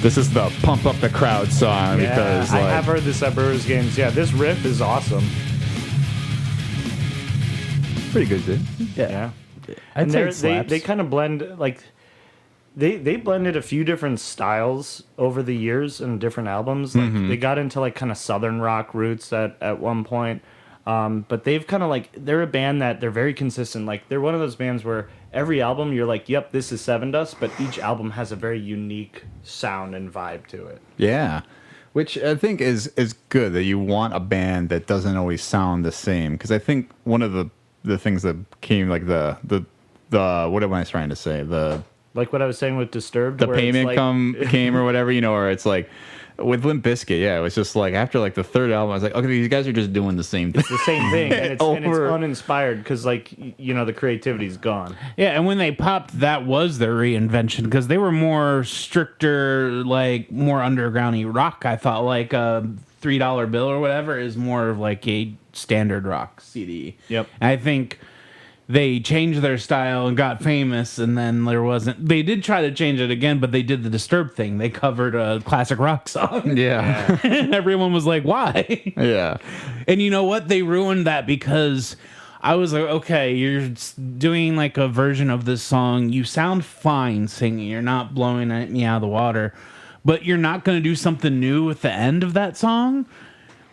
This is the pump up the crowd song because I like, have heard this at Brewers games. Yeah, this riff is awesome. pretty good, dude. Yeah. I'd And say they're- it slaps. they kind of blend, like, they blended a few different styles over the years in different albums. Like, they got into, like, kind of southern rock roots at one point. But they've kind of, like, they're a band that they're very consistent. Like, they're one of those bands where every album you're like, yep, this is Seven Dust, but each album has a very unique sound and vibe to it. Yeah. Which I think is good that you want a band that doesn't always sound the same. Because I think one of the things that came like the what am I trying to say? The Like what I was saying with Disturbed. the where it's payment like, came or whatever, or it's like with Limp Bizkit, yeah, it was just like after like the third album, I was like, okay, these guys are just doing the same thing. It's the same thing, and it's Over. uninspired because, like, the creativity's gone. Yeah, and when they popped, that was their reinvention because they were more stricter, like more undergroundy rock. I thought like a $3 bill or whatever is more of like a standard rock CD. Yep. And I think they changed their style and got famous, and then there wasn't. They did try to change it again, but they did the Disturbed thing. They covered a classic rock song, Yeah. and everyone was like, "Why?" Yeah. And you know what? They ruined that because I was like, okay, you're doing like a version of this song. You sound fine singing. You're not blowing me out of the water. But you're not going to do something new with the end of that song,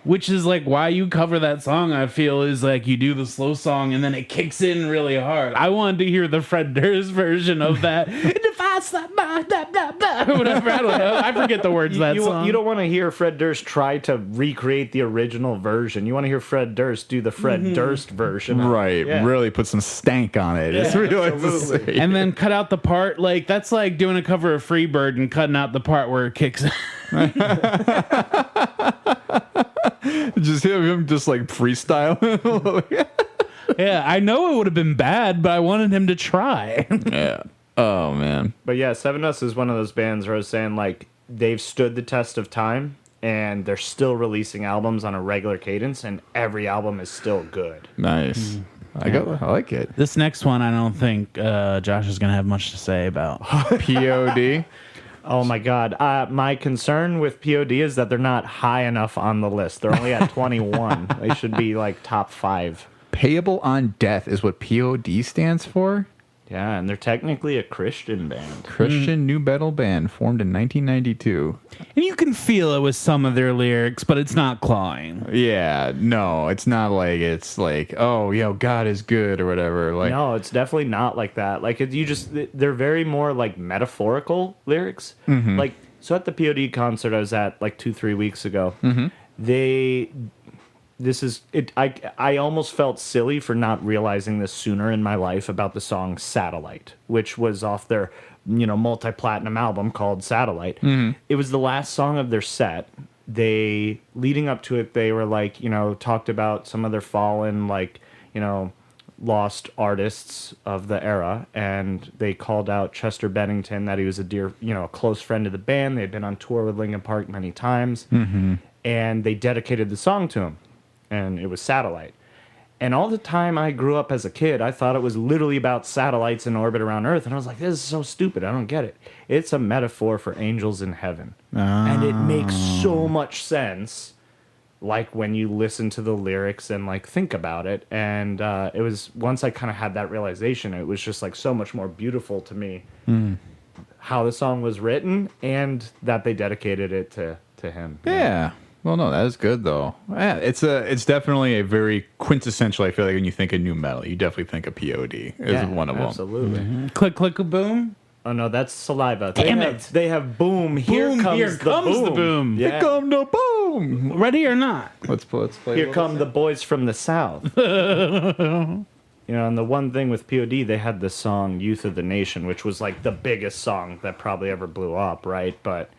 which is like why you cover that song, I feel, is like you do the slow song and then it kicks in really hard. I wanted to hear the Fred Durst version of that. Whatever. I don't know. I forget the words of that song. You don't want to hear Fred Durst try to recreate the original version. You want to hear Fred Durst do the Fred Durst version. Right. Yeah. Really put some stank on it. It's really like to say. And then cut out the part, like, that's like doing a cover of Freebird and cutting out the part where it kicks in. Just him just like freestyle. Yeah, I know it would have been bad, but I wanted him to try. Yeah. Oh man. But yeah, Seven Dust is one of those bands where I was saying, like, they've stood the test of time, and they're still releasing albums on a regular cadence, and every album is still good. Nice. I like it. This next one, I don't think Josh is going to have much to say about. POD. Oh my God. My concern with POD is that they're not high enough on the list. They're only at 21. They should be like top 5. Payable on Death is what POD stands for. Yeah, and they're technically a Christian band. Christian new metal band formed in 1992. And you can feel it with some of their lyrics, but it's not clawing. Yeah, no, it's not like oh, God is good or whatever. Like, No, it's definitely not like that. Like they're very more like metaphorical lyrics. Like, so at the POD concert I was at like 2-3 weeks ago, I almost felt silly for not realizing this sooner in my life about the song Satellite, which was off their, multi-platinum album called Satellite. It was the last song of their set. Leading up to it, they were like, talked about some of their fallen, lost artists of the era, and they called out Chester Bennington, that he was a close friend of the band. They had been on tour with Linkin Park many times, and they dedicated the song to him. And it was Satellite. And all the time I grew up as a kid, I thought it was literally about satellites in orbit around Earth. And I was like, this is so stupid. I don't get it. It's a metaphor for angels in heaven. And it makes so much sense, like when you listen to the lyrics and like think about it. And it was, once I kind of had that realization, it was just like so much more beautiful to me how the song was written and that they dedicated it to him. Yeah. Well, no, that is good though. Yeah, it's definitely a very quintessential. I feel like when you think of new metal, you definitely think of POD. Is one of them. Absolutely. Click, click, a boom. Oh no, that's Saliva. Damn it. They have boom. Here Boom, comes, here comes the boom. Yeah. Here come the boom. Ready or not? Let's play. Here come the boys from the south. And the one thing with POD, they had this song "Youth of the Nation," which was like the biggest song that probably ever blew up, right? But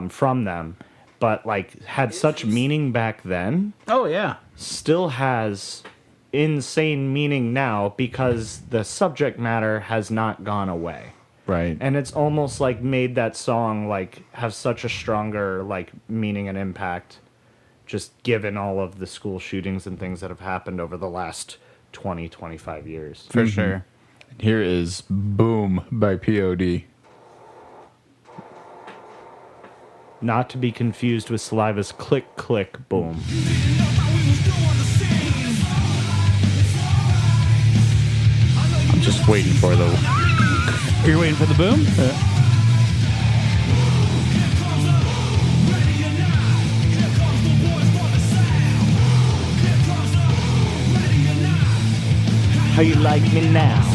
from them. But like had such meaning back then, Oh, yeah. still has insane meaning now because the subject matter has not gone away. Right. And it's almost like made that song like have such a stronger like meaning and impact, just given all of the school shootings and things that have happened over the last 20-25 years. For sure. Here is Boom by POD. Not to be confused with Saliva's Click Click Boom. I'm just waiting for the. You're waiting for the boom? How you like me now?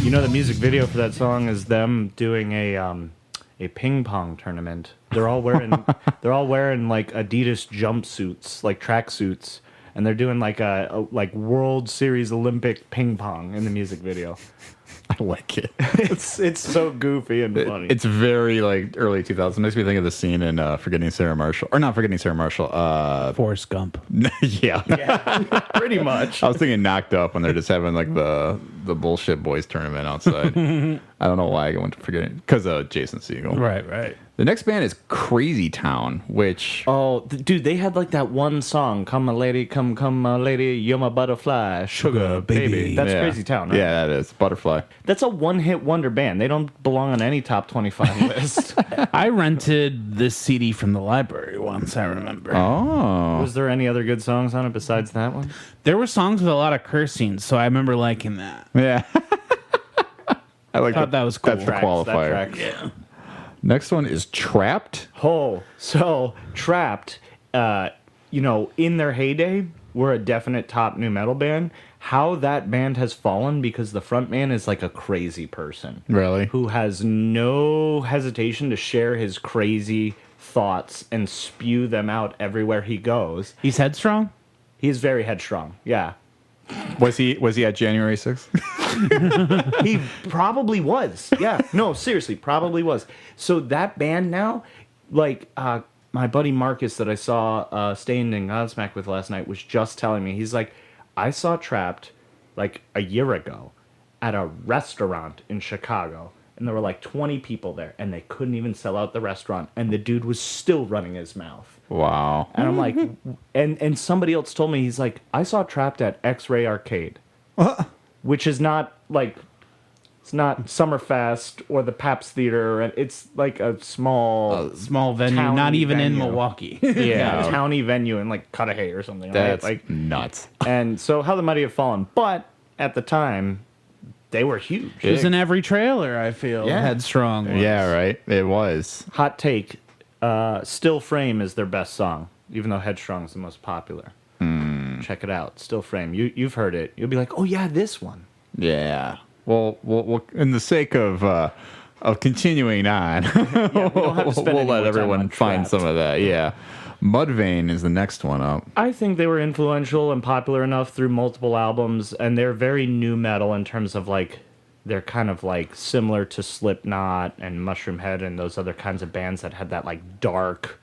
You know, the music video for that song is them doing a ping pong tournament. They're all wearing like Adidas jumpsuits, like tracksuits, and they're doing like a World Series Olympic ping pong in the music video. I like it. It's so goofy and funny. It's very like early 2000s. Makes me think of the scene in Forgetting Sarah Marshall, or not Forgetting Sarah Marshall. Forrest Gump. Yeah. Pretty much. I was thinking Knocked Up when they're just having like the bullshit boys tournament outside. I don't know why I went to Forgetting, because of Jason Segel. Right. The next band is Crazy Town, which Oh, dude, they had like that one song, "Come my lady, come my lady, you're my butterfly, sugar baby." That's Yeah. Crazy Town, right? Yeah, that is Butterfly. That's a one-hit wonder band. They don't belong on any top 25 list. I rented this CD from the library once, I remember. Oh, Was there any other good songs on it besides that one? There were songs with a lot of cursing, so I remember liking that. yeah. I like Thought that was cool. That's the Tracks, that qualifier. tracks. Yeah. Next one is Trapped. Oh, so Trapped, in their heyday, were a definite top new metal band. How that band has fallen because the front man is like a crazy person. Really? Who has no hesitation to share his crazy thoughts and spew them out everywhere he goes. He's headstrong? He's very headstrong. Yeah. Was he at January 6th? He probably was. Yeah. No, seriously, probably was. So that band now, like my buddy Marcus that I saw staying in Godsmack with last night was just telling me, he's like, I saw Trapped like a year ago, at a restaurant in Chicago, and there were like 20 people there, and they couldn't even sell out the restaurant, and the dude was still running his mouth. Wow. And I'm like, and somebody else told me, he's like, I saw Trapped at X-Ray Arcade, which is not like, it's not Summerfest or the Pabst Theater, and it's like a small venue, towny not even in venue. Milwaukee. Yeah, towny venue in like Cudahy or something. That's right? Like nuts. And so How the Mighty Have Fallen, but at the time, they were huge. It was in every trailer, I feel. Yeah. Headstrong was. Yeah, right. It was. Hot take, Still Frame is their best song, even though Headstrong is the most popular. Check it out, Still Frame. You've heard it. You'll be like, oh yeah, this one. Yeah. Well, in the sake of continuing on, Yeah, we don't have to spend we'll any more let time everyone on find Trapped. some of that. Yeah. Mudvayne is the next one up. I think they were influential and popular enough through multiple albums, and they're very new metal in terms of like, they're kind of like similar to Slipknot and Mushroomhead and those other kinds of bands that had that like dark,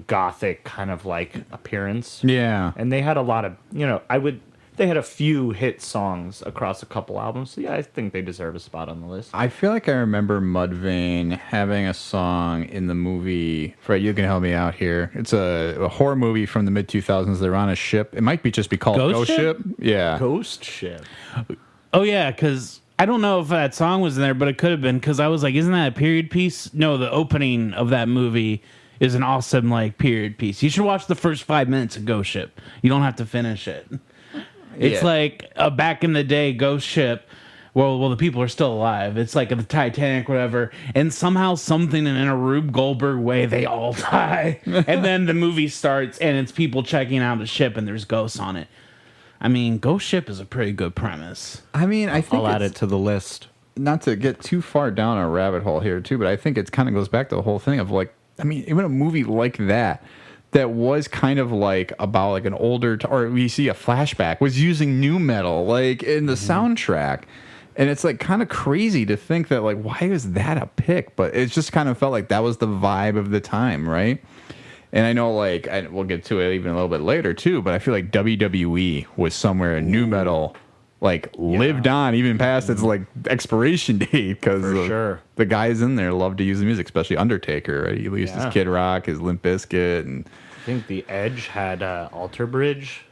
gothic kind of like appearance. Yeah. And they had a lot of, they had a few hit songs across a couple albums. So yeah, I think they deserve a spot on the list. I feel like I remember Mudvayne having a song in the movie. Fred, you can help me out here. It's a horror movie from the mid 2000s. They're on a ship. It might just be called Ghost Ship? Yeah. Ghost Ship. Oh, yeah, because I don't know if that song was in there, but it could have been, because I was like, isn't that a period piece? No, the opening of that movie is an awesome, like, period piece. You should watch the first 5 minutes of Ghost Ship. You don't have to finish it. It's Yeah. like a back in the day ghost ship. Well, the people are still alive. It's like the Titanic, whatever. And somehow, something in a Rube Goldberg way, they all die. And then the movie starts, and it's people checking out the ship, and there's ghosts on it. I mean, Ghost Ship is a pretty good premise. I mean, I think I'll add it to the list. not to get too far down a rabbit hole here, too, but I think it kind of goes back to the whole thing of like, I mean, even a movie like that was kind of like about like an older, or we see a flashback, was using new metal like in the soundtrack. And it's like kind of crazy to think that like, why is that a pick? But it just kind of felt like that was the vibe of the time, right? And I know like, we'll get to it even a little bit later too, but I feel like WWE was somewhere in new metal like lived on even past its like expiration date, because For sure. the guys in there love to use the music, especially Undertaker, right? He used Yeah. his Kid Rock, his Limp Bizkit, and I think The Edge had Alter Bridge,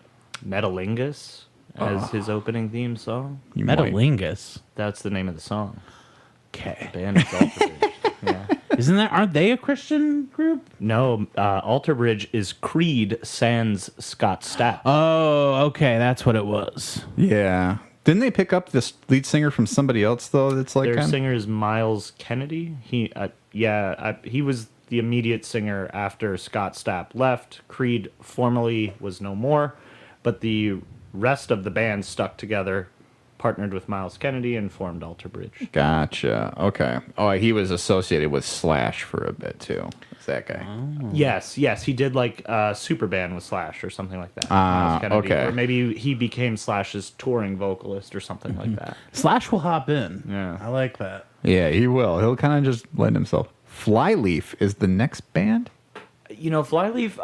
Metalingus as his opening theme song. you might- Metalingus. That's the name of the song. Okay. Band is Alter Bridge. Yeah. Aren't they a Christian group? No, Alter Bridge is Creed sans Scott Stapp. Oh, okay. That's what it was. Yeah. Didn't they pick up this lead singer from somebody else though? That's like Their kind singer is Miles Kennedy. He was the immediate singer after Scott Stapp left. Creed formally was no more, but the rest of the band stuck together, partnered with Miles Kennedy, and formed Alter Bridge. Gotcha. Okay. Oh, he was associated with Slash for a bit too. Is that guy? Yes, he did like Superband with Slash or something like that. Ah, Miles Kennedy. okay. Or maybe he became Slash's touring vocalist or something like that. Slash will hop in. Yeah. I like that. Yeah, he will. He'll kind of just lend himself. Flyleaf is the next band. Flyleaf,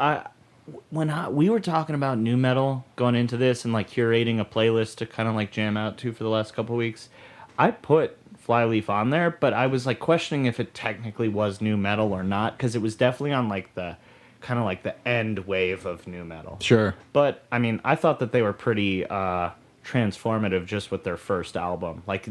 we were talking about new metal going into this and like curating a playlist to kind of like jam out to for the last couple weeks, I put Flyleaf on there, but I was like questioning if it technically was new metal or not, because it was definitely on like the kind of like the end wave of new metal. Sure. But I mean, I thought that they were pretty transformative just with their first album. Like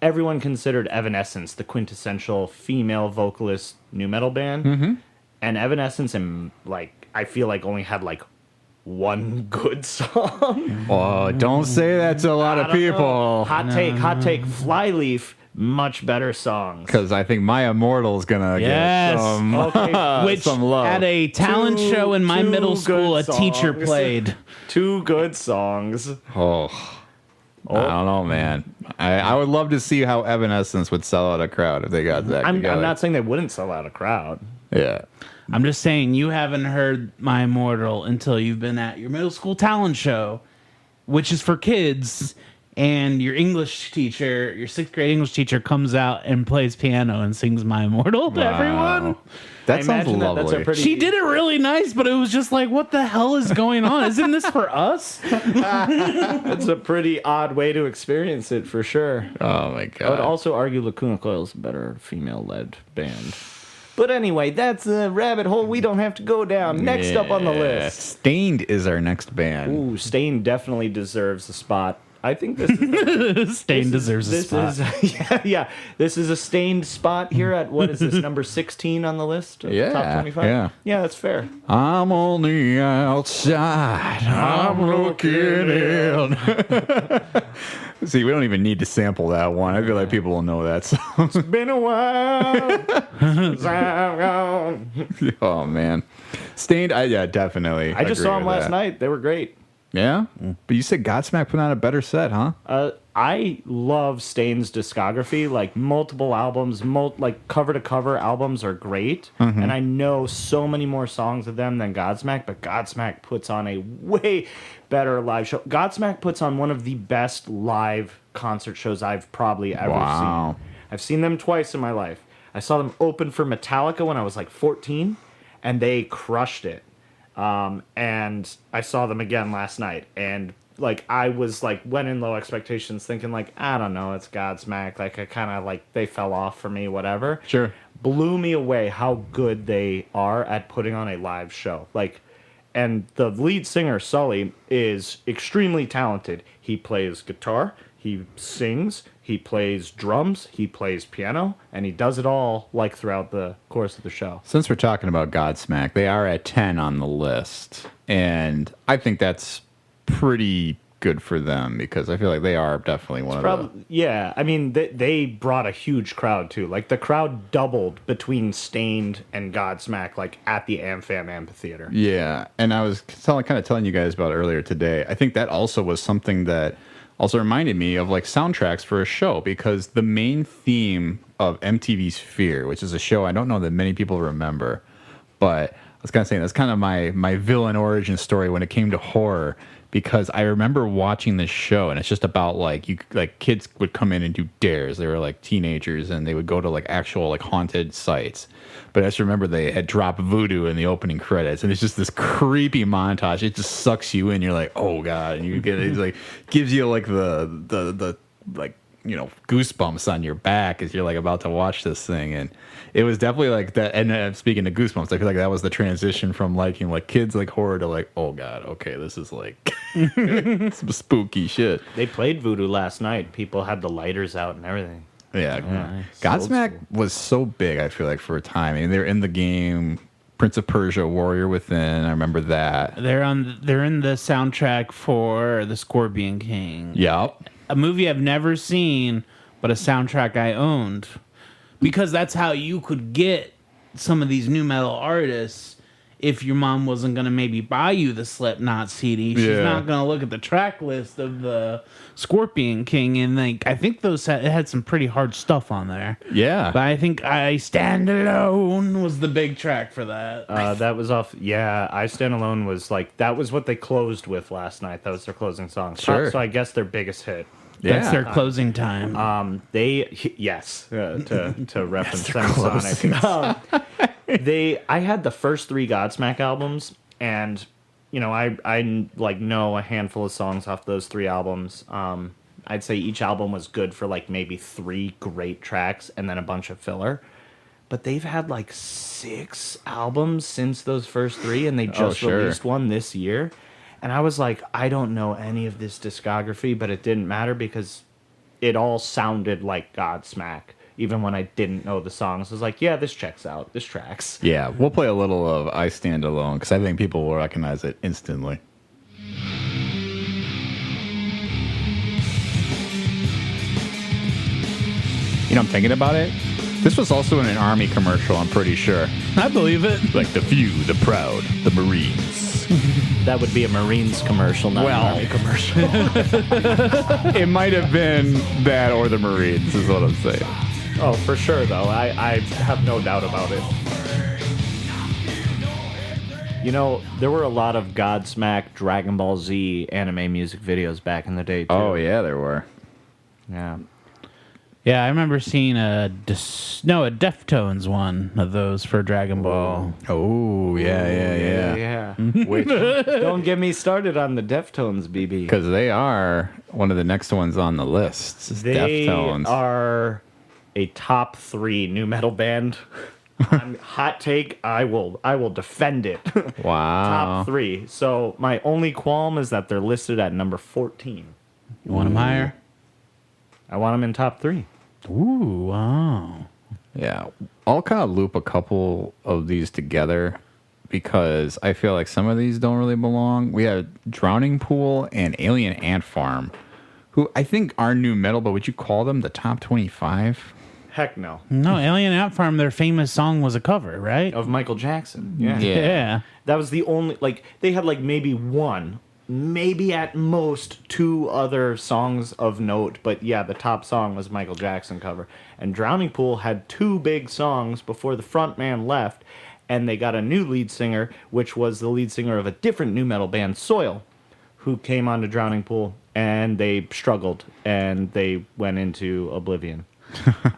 everyone considered Evanescence the quintessential female vocalist new metal band, and Evanescence and like I feel like only had like one good song. Oh, don't say that to a lot of people. Hot take. Flyleaf, much better songs. Because I think My Immortal is gonna Yes. get some, Okay. Which some love. at a talent Two- show in my two middle school, a good teacher songs. played. Two good songs. I don't know, man. I would love to see how Evanescence would sell out a crowd if they got that. I'm together. not saying they wouldn't sell out a crowd. Yeah. I'm just saying you haven't heard My Immortal until you've been at your middle school talent show, which is for kids, and your English teacher, your 6th grade English teacher, comes out and plays piano and sings My Immortal to everyone. That I sounds imagine lovely. that's a pretty. She did it really nice, but it was just like, what the hell is going on? Isn't this for us? That's a pretty odd way to experience it for sure. Oh my I would god. also argue Lacuna Coil is a better female-led band. But anyway, that's a rabbit hole we don't have to go down. Next up on the list. Stained is our next band. Ooh, Stain definitely deserves a spot. I think this is Stain deserves a spot. Yeah. This is a Stained spot here at, what is this, number 16 on the list? Of Yeah, Top 25? yeah. Yeah, that's fair. I'm on the outside. I'm looking in. See, we don't even need to sample that one. I feel like people will know that song. Been a while since I've gone. Oh man, Stained. Yeah, definitely. I just agree saw them with last that. night. They were great. Yeah, but you said Godsmack put on a better set, huh? I love Stain's discography. Like multiple albums, like cover to cover albums are great, and I know so many more songs of them than Godsmack. But Godsmack puts on a way better live show. Godsmack puts on one of the best live concert shows I've probably ever Wow. seen. I've seen them twice in my life. I saw them open for Metallica when I was like 14, and they crushed it. And I saw them again last night, and like I was like went in low expectations, thinking like, I don't know, it's Godsmack. Like I kind of like they fell off for me, whatever. Sure. Blew me away how good they are at putting on a live show. Like, and the lead singer Sully is extremely talented. He plays guitar, he sings, he plays drums, he plays piano, and he does it all like throughout the course of the show. Since we're talking about Godsmack, they are at 10 on the list, and I think that's pretty good for them because I feel like they are definitely one of the. Yeah, I mean, they brought a huge crowd, too. Like, the crowd doubled between Stained and Godsmack, like, at the AmFam Amphitheater. Yeah, and I was kind of telling you guys about earlier today. I think that also was something that also reminded me of like soundtracks for a show because the main theme of MTV's Fear, which is a show I don't know that many people remember, but I was kind of saying that's kind of my villain origin story when it came to horror. Because I remember watching this show, and it's just about like kids would come in and do dares. They were like teenagers, and they would go to like actual like haunted sites. But I just remember they had dropped voodoo in the opening credits, and it's just this creepy montage. It just sucks you in. You're like, oh god, and you get it like gives you like the like goosebumps on your back as you're like about to watch this thing. And it was definitely like that. And speaking of goosebumps, I feel like that was the transition from liking like kids like horror to like, oh god, okay, this is like some spooky shit. They played voodoo last night. People had the lighters out and everything. Yeah, Nice. Godsmack was so big. I feel like for a time. I mean, they're in the game Prince of Persia, Warrior Within. I remember that. They're in the soundtrack for The Scorpion King. Yep. A movie I've never seen, but a soundtrack I owned. Because that's how you could get some of these new metal artists if your mom wasn't going to maybe buy you the Slipknot CD. She's not going to look at the track list of the Scorpion King. And like, I think it had some pretty hard stuff on there. Yeah. But I think I Stand Alone was the big track for that. That was off. Yeah, I Stand Alone was like, that was what they closed with last night. That was their closing song. Sure. So I guess their biggest hit. That's their closing time. To reference Semisonic. I had the first 3 Godsmack albums, and I like know a handful of songs off those 3 albums. I'd say each album was good for like maybe 3 great tracks and then a bunch of filler. But they've had like 6 albums since those first 3, and they just released one this year. And I was like, I don't know any of this discography, but it didn't matter because it all sounded like Godsmack. Even when I didn't know the songs, I was like, yeah, this checks out. This tracks. Yeah, we'll play a little of I Stand Alone because I think people will recognize it instantly. I'm thinking about it. This was also in an Army commercial, I'm pretty sure. I believe it. Like the few, the proud, the Marines. That would be a Marines commercial, not an Army commercial. It might have been that or the Marines, is what I'm saying. Oh, for sure, though. I have no doubt about it. You know, there were a lot of Godsmack, Dragon Ball Z anime music videos back in the day, too. Oh, yeah, there were. Yeah. Yeah, I remember seeing a Deftones one of those for Dragon Ball. Oh, yeah. Which, don't get me started on the Deftones, BB. Because they are one of the next ones on the list. It's They Deftones. are a top 3 new metal band. Hot take, I will defend it. Wow. Top 3. So my only qualm is that they're listed at number 14. You want them higher? I want them in top 3. Ooh, wow. Yeah. I'll kind of loop a couple of these together because I feel like some of these don't really belong. We have Drowning Pool and Alien Ant Farm, who I think are new metal, but would you call them the top 25? Heck no. No, Alien Ant Farm, their famous song was a cover, right? Of Michael Jackson. Yeah. Yeah. That was the only, like, they had like maybe one, maybe at most 2 other songs of note, but yeah, the top song was Michael Jackson cover. And Drowning Pool had 2 big songs before the front man left, and they got a new lead singer, which was the lead singer of a different new metal band, Soil, who came on to Drowning Pool, and they struggled, and they went into oblivion.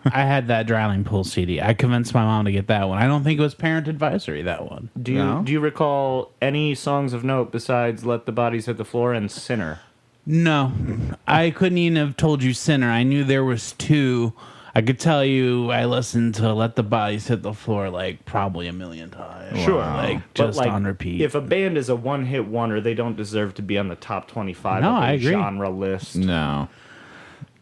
I had that Drowning Pool CD. I convinced my mom to get that one. I don't think it was parent advisory, that one. Do you recall any songs of note besides Let the Bodies Hit the Floor and Sinner? No. I couldn't even have told you Sinner. I knew there was 2. I could tell you I listened to Let the Bodies Hit the Floor like probably a million times. Sure. Like But, just like, on repeat. If a band is a one-hit wonder, they don't deserve to be on the top 25 No, of I a agree. genre list. No.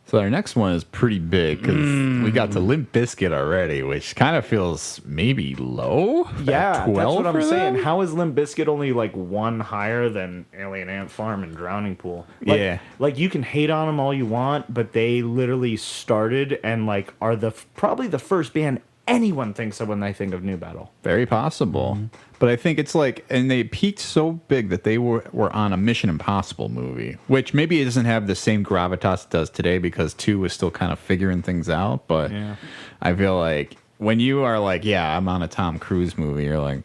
So our next one is pretty big because we got to Limp Bizkit already, which kind of feels maybe low. Yeah, At 12 that's what I'm for saying. them? How is Limp Bizkit only like 1 higher than Alien Ant Farm and Drowning Pool? Like, Yeah. like you can hate on them all you want, but they literally started and like are probably the first band anyone thinks of when they think of new metal. Very possible. But I think it's like, and they peaked so big that they were on a Mission Impossible movie, which maybe it doesn't have the same gravitas it does today because 2 was still kind of figuring things out. But Yeah. I feel like when you are like, yeah, I'm on a Tom Cruise movie, you're like,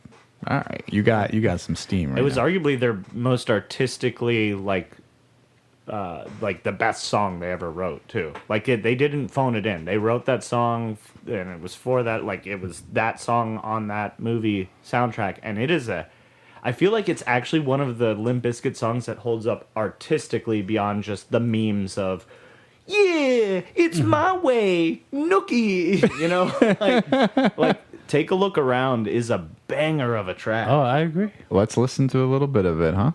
all right, you got some steam right It was now. arguably their most artistically like the best song they ever wrote too. Like they didn't phone it in. They wrote that song and it was for that. Like it was that song on that movie soundtrack, and it is I feel like it's actually one of the Limp Bizkit songs that holds up artistically beyond just the memes of, yeah, it's my way, nookie. You know, like Take a Look Around is a banger of a track. Oh, I agree. Let's listen to a little bit of it, huh?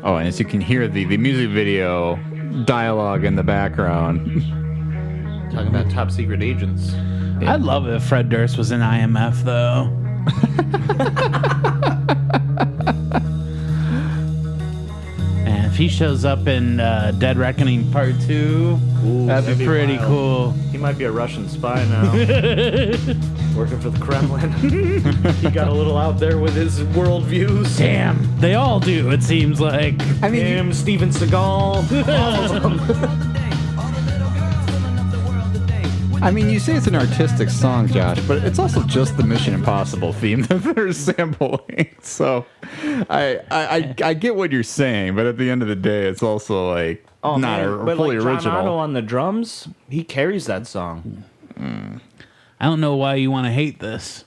Oh, and as you can hear the music video dialogue in the background. Talking about top secret agents. I'd love it if Fred Durst was in IMF, though. And if he shows up in Dead Reckoning Part 2, that'd be pretty wild. cool. He might be a Russian spy now. Working for the Kremlin. He got a little out there with his worldviews. Damn, they all do, it seems like. I mean, Him, Steven Seagal. All of them. I mean, you say it's an artistic song, Josh, but it's also just the Mission Impossible theme that they're sampling. So, I get what you're saying, but at the end of the day, it's also like Oh, not man. a But fully like John original. Otto on the drums, he carries that song. I don't know why you want to hate this.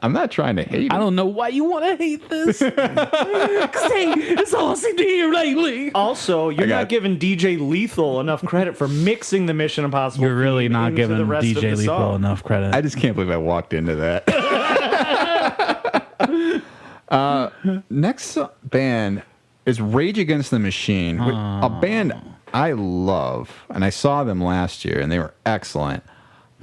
I'm not trying to hate I it. don't know why you want to hate this. 'Cause hey, it's all I seem to hear lately. Also, you're got not it. giving DJ Lethal enough credit for mixing the Mission Impossible. You're really theme not into giving the rest of DJ the Lethal song. enough credit. I just can't believe I walked into that. Next band is Rage Against the Machine, a band I love, and I saw them last year, and they were excellent.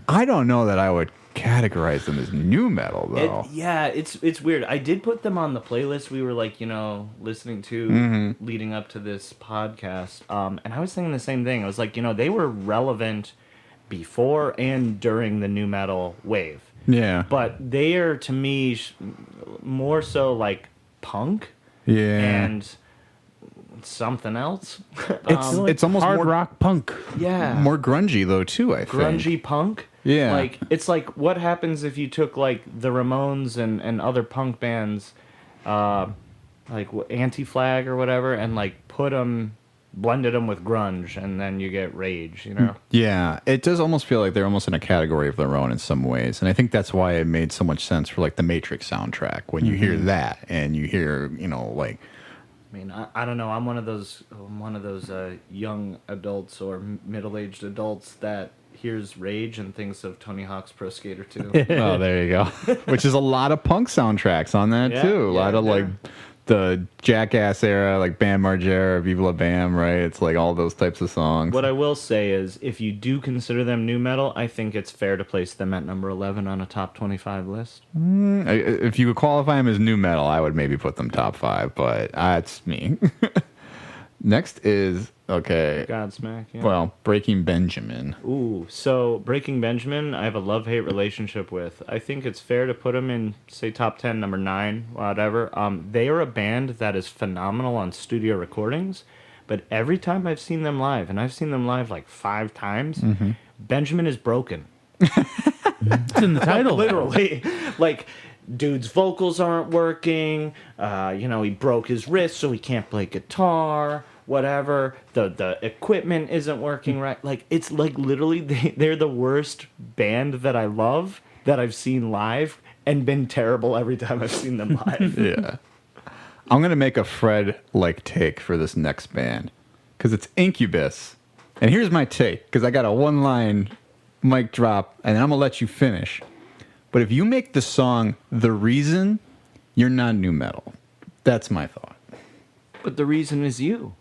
I don't know that I would categorize them as new metal, though. It's weird. I did put them on the playlist we were like, listening to leading up to this podcast. And I was thinking the same thing. I was like, they were relevant before and during the new metal wave. Yeah. But they are, to me, more so like punk. Yeah. And something else. It's almost hard more rock punk. Yeah. more grungy though too. I think Grungy punk. Yeah. Like, it's like, what happens if you took, like, the Ramones and other punk bands, like Anti-Flag or whatever, and, like, blended them with grunge, and then you get Rage, you know? Yeah, it does almost feel like they're almost in a category of their own in some ways, and I think that's why it made so much sense for like the Matrix soundtrack when you hear that and you hear like. I mean, I don't know. I'm one of those young adults or middle-aged adults that hears Rage and thinks of Tony Hawk's Pro Skater 2. Oh, there you go. Which is a lot of punk soundtracks on that Yeah, too. A lot of yeah. like the Jackass era, like Bam Margera, Viva La Bam, right? It's like all those types of songs. What I will say is, if you do consider them new metal, I think it's fair to place them at number 11 on a top 25 list. If you could qualify them as new metal, I would maybe put them top 5, but that's me. Next is Godsmack, yeah. well, Breaking Benjamin. Ooh, so Breaking Benjamin, I have a love-hate relationship with. I think it's fair to put them in, say, top 10, number 9, whatever. They are a band that is phenomenal on studio recordings, but every time I've seen them live, and I've seen them live like 5 times, Benjamin is broken. It's in the title. Literally. Like, dude's vocals aren't working. He broke his wrist, so he can't play guitar. Whatever. The equipment isn't working right. Like, it's like literally they're the worst band that I love that I've seen live and been terrible every time I've seen them live. Yeah. I'm gonna make a Fred-like take for this next band because it's Incubus, and here's my take because I got a one-line mic drop, and I'm gonna let you finish. But if you make the song The Reason, you're not new metal. That's my thought. But the reason is you.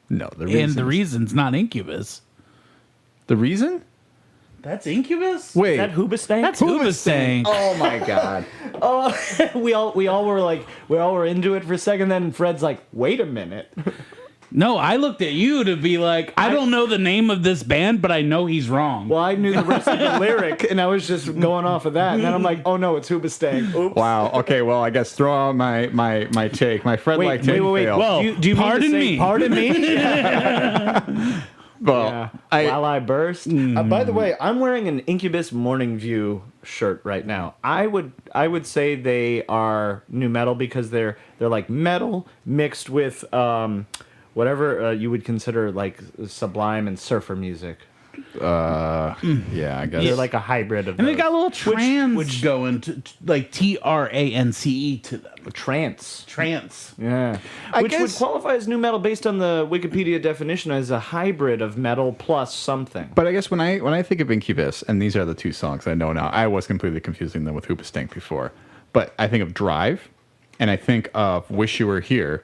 No, the reason. And the reason's not Incubus. The Reason? That's Incubus? Wait. Is that Hoobastank? That's Hoobastank. Oh my god. we all were into it for a second. Then Fred's like, "Wait a minute." No, I looked at you to be like, I don't know the name of this band, but I know he's wrong. Well, I knew the rest of the lyric, and I was just going off of that. And then I'm like, "Oh no, it's Hoobastank." Oops. Wow. Okay. Well, I guess throw out my take. My Fred-like take. failed. Well, Do you pardon mean to say, me. Pardon me. Well, While I burst. By the way, I'm wearing an Incubus Morning View shirt right now. I would say they are new metal because they're like metal mixed with whatever you would consider like Sublime and surfer music. yeah, I guess. They're like a hybrid of And they those. got a little trance going to like TRANCE to them. Trance. Trance. Yeah. I Which would guess- qualify as new metal based on the Wikipedia definition as a hybrid of metal plus something. But I guess when I think of Incubus, and these are the two songs I know now, I was completely confusing them with Hoobastank before. But I think of Drive, and I think of Wish You Were Here,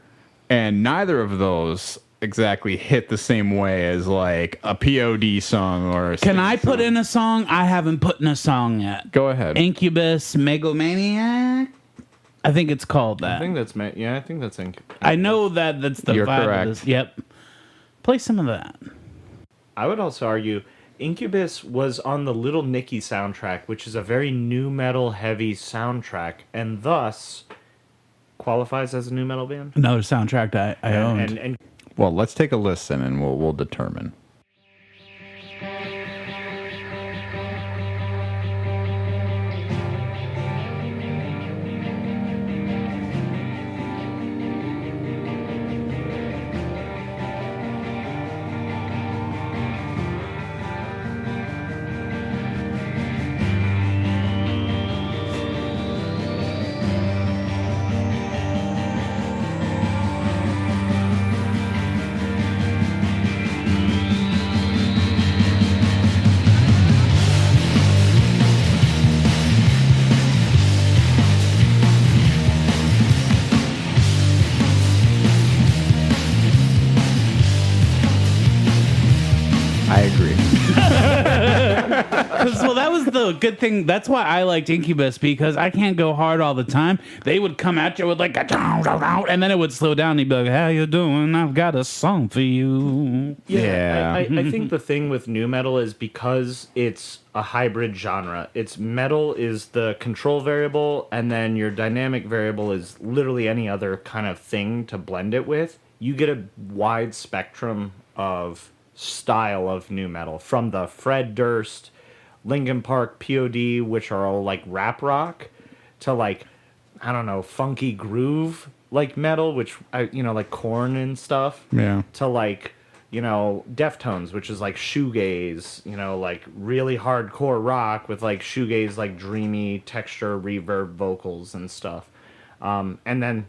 and neither of those exactly hit the same way as like a POD song or a Can I song. put in a song? I haven't put in a song yet. Go ahead. Incubus Megalomaniac? I think it's called that. I think that's I know that's the You're vibe correct. of this. Yep. Play some of that. I would also argue Incubus was on the Little Nicky soundtrack, which is a very new metal heavy soundtrack, and thus qualifies as a new metal band. Another soundtrack that I owned. And Well, let's take a listen, and we'll determine. I agree. Well, that was the good thing. That's why I liked Incubus, because I can't go hard all the time. They would come at you with like a down, down, down, and then it would slow down. And he'd be like, "How you doing? I've got a song for you." Yeah. I think the thing with new metal is because it's a hybrid genre. It's metal is the control variable, and then your dynamic variable is literally any other kind of thing to blend it with. you get a wide spectrum of style of nu metal, from the Fred Durst, Linkin Park, POD, which are all like rap rock, to like, I don't know, funky groove like metal, which like Korn and stuff. Yeah. To like, Deftones, which is like shoegaze, like really hardcore rock with like shoegaze, like dreamy texture, reverb vocals and stuff. And then,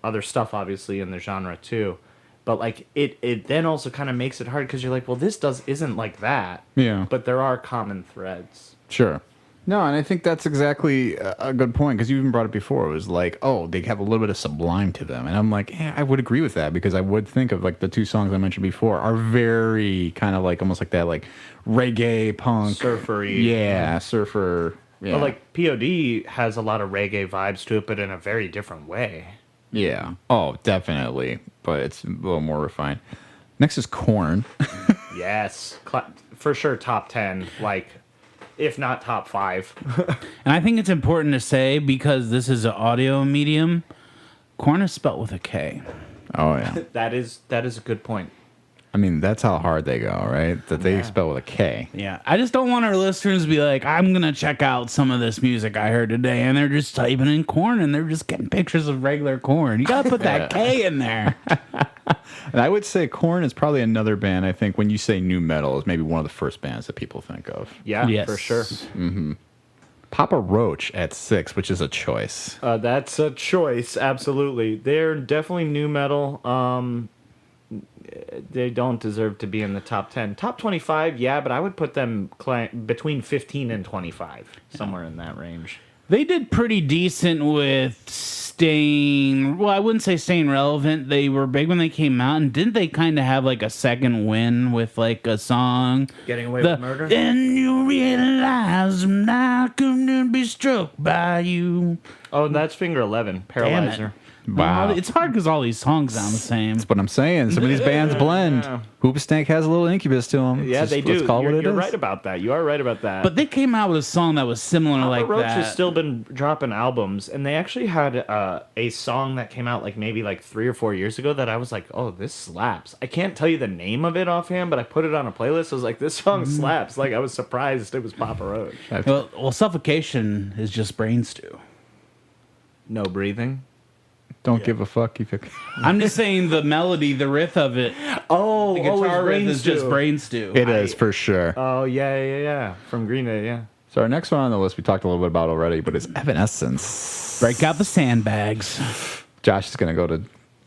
other stuff obviously in the genre too. But like it then also kind of makes it hard because you're like, well, this isn't like that. Yeah. But there are common threads. Sure. No, and I think that's exactly a good point, because you even brought it before. It was like, oh, they have a little bit of sublime to them. And I'm like, yeah, I would agree with that, because I would think of like the two songs I mentioned before are very kind of like almost like that, like reggae, punk. Surfery. Yeah, surfer. Yeah. But like POD has a lot of reggae vibes to it, but in a very different way. Yeah. Oh, definitely. But it's a little more refined. Next is Korn. Yes. For sure, top 10. Like, if not top 5. And I think it's important to say, because this is an audio medium, Korn is spelt with a K. Oh, yeah. That is a good point. I mean, that's how hard they go, right? That they spell with a K. Yeah, I just don't want our listeners to be like, I'm gonna check out some of this music I heard today, and they're just typing in Korn, and they're just getting pictures of regular Korn. You gotta put that K in there. And I would say Korn is probably another band, I think, when you say nu metal, is maybe one of the first bands that people think of. Yeah, Yes. for sure. Papa Roach at 6, which is a choice. That's a choice, absolutely. They're definitely nu metal. They don't deserve to be in the top 10. Top 25, yeah, but I would put them between 15 and 25, somewhere in that range. They did pretty decent with staying, well, I wouldn't say staying relevant. They were big when they came out, and didn't they kind of have like a second win with like a song? Getting Away with Murder? Then you realize I'm not going to be struck by you. Oh, that's Finger 11, Paralyzer. Wow. It's hard because all these songs sound the same. That's what I'm saying. Some of these bands blend. Hoopstank has a little Incubus to them. Yeah, they do. Let's call it what it You're is. right about that. You are right about that. But they came out with a song that was similar like Roach that. has still been dropping albums, and they actually had a song that came out like maybe like 3 or 4 years ago that I was like, oh, this slaps. I can't tell you the name of it offhand, but I put it on a playlist. I was like, this song slaps. Like, I was surprised it was Papa Roach. Well, Suffocation is just brain stew. No breathing. Don't give a fuck if you... I'm just saying the melody, the riff of it, Oh, the guitar riff is just brain stew. It is, for sure. Oh, yeah. From Green Day, yeah. So our next one on the list we talked a little bit about already, but it's Evanescence. Break out the sandbags. Josh is going to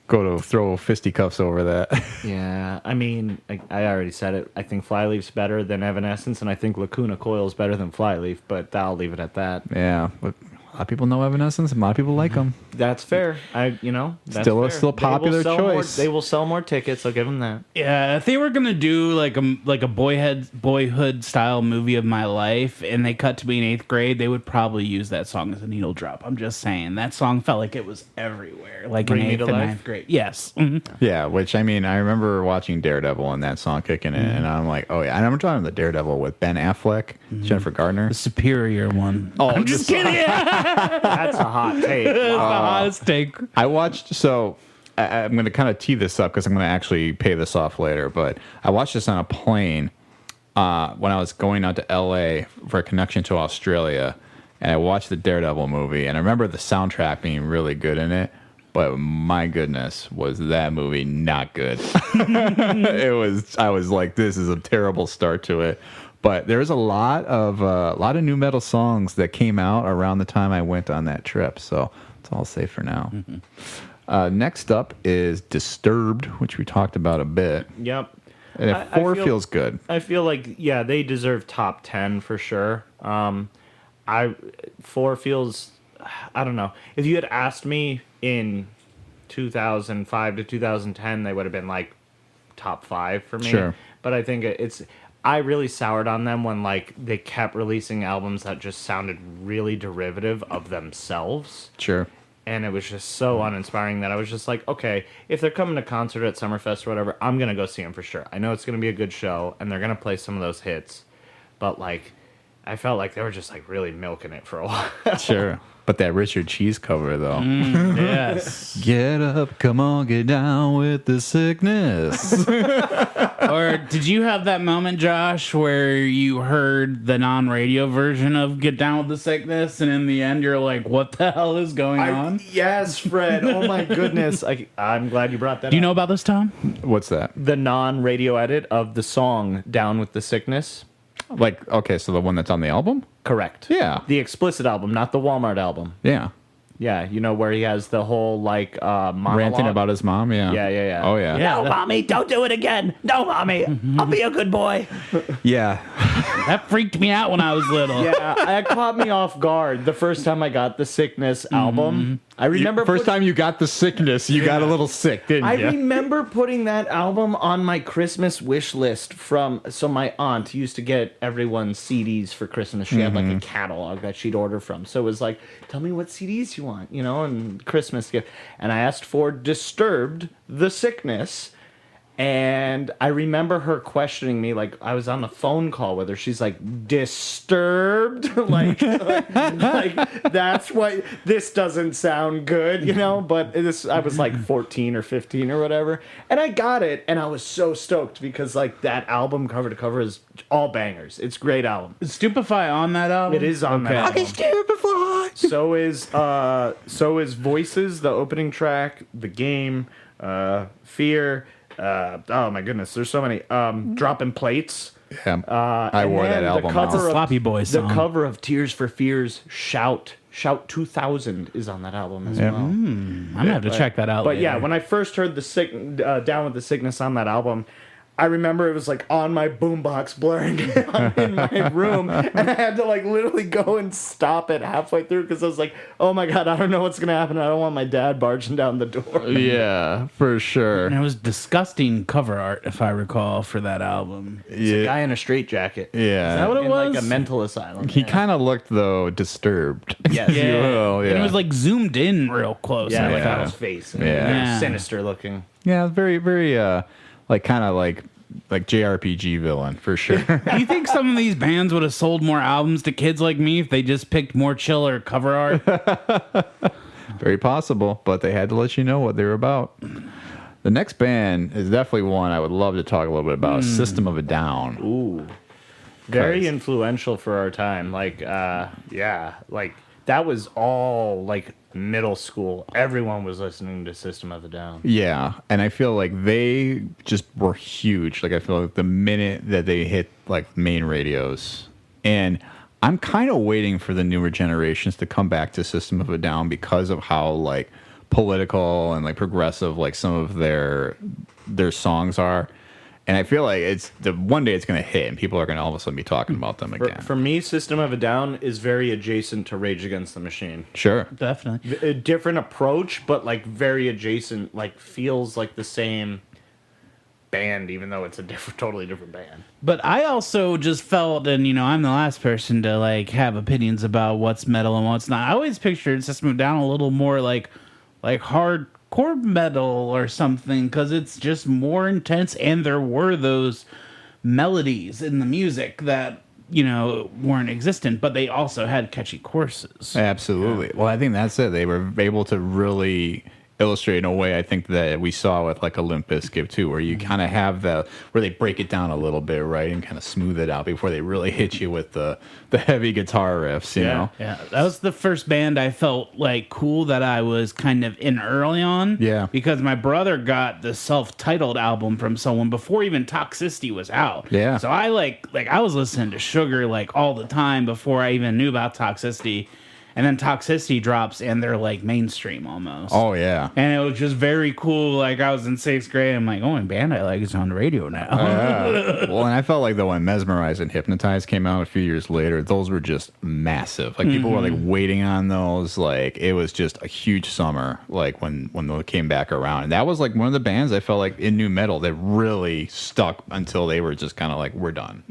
go to throw fisticuffs over that. Yeah, I mean, I already said it. I think Flyleaf's better than Evanescence, and I think Lacuna Coil's better than Flyleaf, but I'll leave it at that. Yeah, but a lot of people know Evanescence, and a lot of people like them. That's fair. That's Still a fair. popular choice. They will sell more tickets. I'll give them that. Yeah, if they were gonna do like a boyhood style movie of my life, and they cut to me in 8th grade, they would probably use that song as a needle drop. I'm just saying that song felt like it was everywhere, like Bring in Me to 8th and Life? 9th grade. Yes. Mhm. Yeah, which, I mean, I remember watching Daredevil and that song kicking in, and I'm like, oh, yeah. And I'm talking the Daredevil with Ben Affleck, Jennifer Gardner. The superior one. Oh, I'm just kidding. That's a hot take. That's the Wow. hottest take. I watched, so I'm going to kind of tee this up because I'm going to actually pay this off later, but I watched this on a plane when I was going out to LA for a connection to Australia, and I watched the Daredevil movie, and I remember the soundtrack being really good in it, but my goodness, was that movie not good. I was like, this is a terrible start to it. But there's a lot of nu metal songs that came out around the time I went on that trip. So that's all I'll say for now. Next up is Disturbed, which we talked about a bit. Yep. And I 4 feel- feels good. I feel like, yeah, they deserve top 10 for sure. 4 feels, I don't know. If you had asked me in 2005 to 2010, they would have been like top 5 for me. Sure. But I think I really soured on them when like they kept releasing albums that just sounded really derivative of themselves. Sure. And it was just so uninspiring that I was just like, okay, if they're coming to concert at Summerfest or whatever, I'm going to go see them for sure. I know it's going to be a good show, and they're going to play some of those hits. But, like, I felt like they were just like really milking it for a while. Sure. But that Richard Cheese cover, though. Yes. Get up, come on, get down with the sickness. Or did you have that moment, Josh, where you heard the non-radio version of Get Down with the Sickness, and in the end you're like, what the hell is going on? Yes, Fred. Oh my goodness. I'm glad you brought that Do you up. know about this, Tom? What's that? The non-radio edit of the song Down with the Sickness? Like, okay, so the one that's on the album? Correct. Yeah. The explicit album, not the Walmart album. Yeah. Yeah, you know, where he has the whole, like, monologue. Ranting about his mom, yeah. Yeah. Oh, yeah. Yeah. No, Mommy, don't do it again. No, Mommy, I'll be a good boy. Yeah. That freaked me out when I was little. Yeah, it caught me off guard the first time I got the Sickness album. I remember First time you got the sickness, you got a little sick, didn't I you? remember putting that album on my Christmas wish list so my aunt used to get everyone's CDs for Christmas. She had like a catalog that she'd order from. So it was like, tell me what CDs you want, you know, and Christmas gift. And I asked for Disturbed, The Sickness. And I remember her questioning me, like I was on the phone call with her. She's like, "Disturbed, like that's what this doesn't sound good, you know." But I was like 14 or 15 or whatever, and I got it, and I was so stoked because like that album cover to cover is all bangers. It's a great album. Is Stupefy on that album? It is on that album. So is Voices, the opening track, The Game, Fear. Oh my goodness, there's so many. Dropping Plates. Yeah. I wore that album out. It's a Sloppy Boys The song. cover of Tears for Fears, Shout 2000 is on that album as well. I'm gonna have to check that out. But later. yeah, when I first heard the Down with the Sickness on that album, I remember it was like on my boombox blaring in my room, and I had to like literally go and stop it halfway through because I was like, "Oh my god, I don't know what's gonna happen. I don't want my dad barging down the door." Yeah, for sure. And it was disgusting cover art, if I recall, for that album. It's a guy in a straitjacket. Yeah. Is that what it in was? like a mental asylum. He kind of looked, though, disturbed. Yes. If you will, And it was like zoomed in real close. Yeah, I like felt. on his face. And Yeah. Yeah. Sinister looking. Yeah, very, very, like, kind of like JRPG villain, for sure. Do you think some of these bands would have sold more albums to kids like me if they just picked more chiller cover art? Very possible, but they had to let you know what they were about. The next band is definitely one I would love to talk a little bit about, System of a Down. Ooh. Very Christ. influential for our time. Like, like that was all like middle school. Everyone was listening to System of a Down. Yeah, and I feel like they just were huge. Like, I feel like the minute that they hit like main radios, and I'm kind of waiting for the newer generations to come back to System of a Down because of how like political and like progressive like some of their songs are. And I feel like one day it's going to hit, and people are going to all of a sudden be talking about them again. For me, System of a Down is very adjacent to Rage Against the Machine. Sure. Definitely. A different approach, but like very adjacent. Like feels like the same band, even though it's a totally different band. But I also just felt, and I'm the last person to like have opinions about what's metal and what's not. I always pictured System of a Down a little more like hardcore metal or something, because it's just more intense, and there were those melodies in the music that weren't existent, but they also had catchy choruses. Absolutely. Well, I think that's it. They were able to really illustrate in a way I think that we saw with like a Limp Bizkit too, where you kind of have where they break it down a little bit, right, and kind of smooth it out before they really hit you with the heavy guitar riffs, you know? Yeah, that was the first band I felt like cool that I was kind of in early on. Yeah. Because my brother got the self-titled album from someone before even Toxicity was out. Yeah. So I I was listening to Sugar like all the time before I even knew about Toxicity. And then Toxicity drops, and they're like mainstream almost. Oh, yeah. And it was just very cool. Like, I was in 6th grade. I'm like, oh, a band I like is on the radio now. Yeah. Well, and I felt like when Mesmerize and Hypnotize came out a few years later, those were just massive. Like, people were like waiting on those. Like, it was just a huge summer, like when they came back around. And that was like one of the bands I felt like in new metal that really stuck until they were just kind of like, we're done,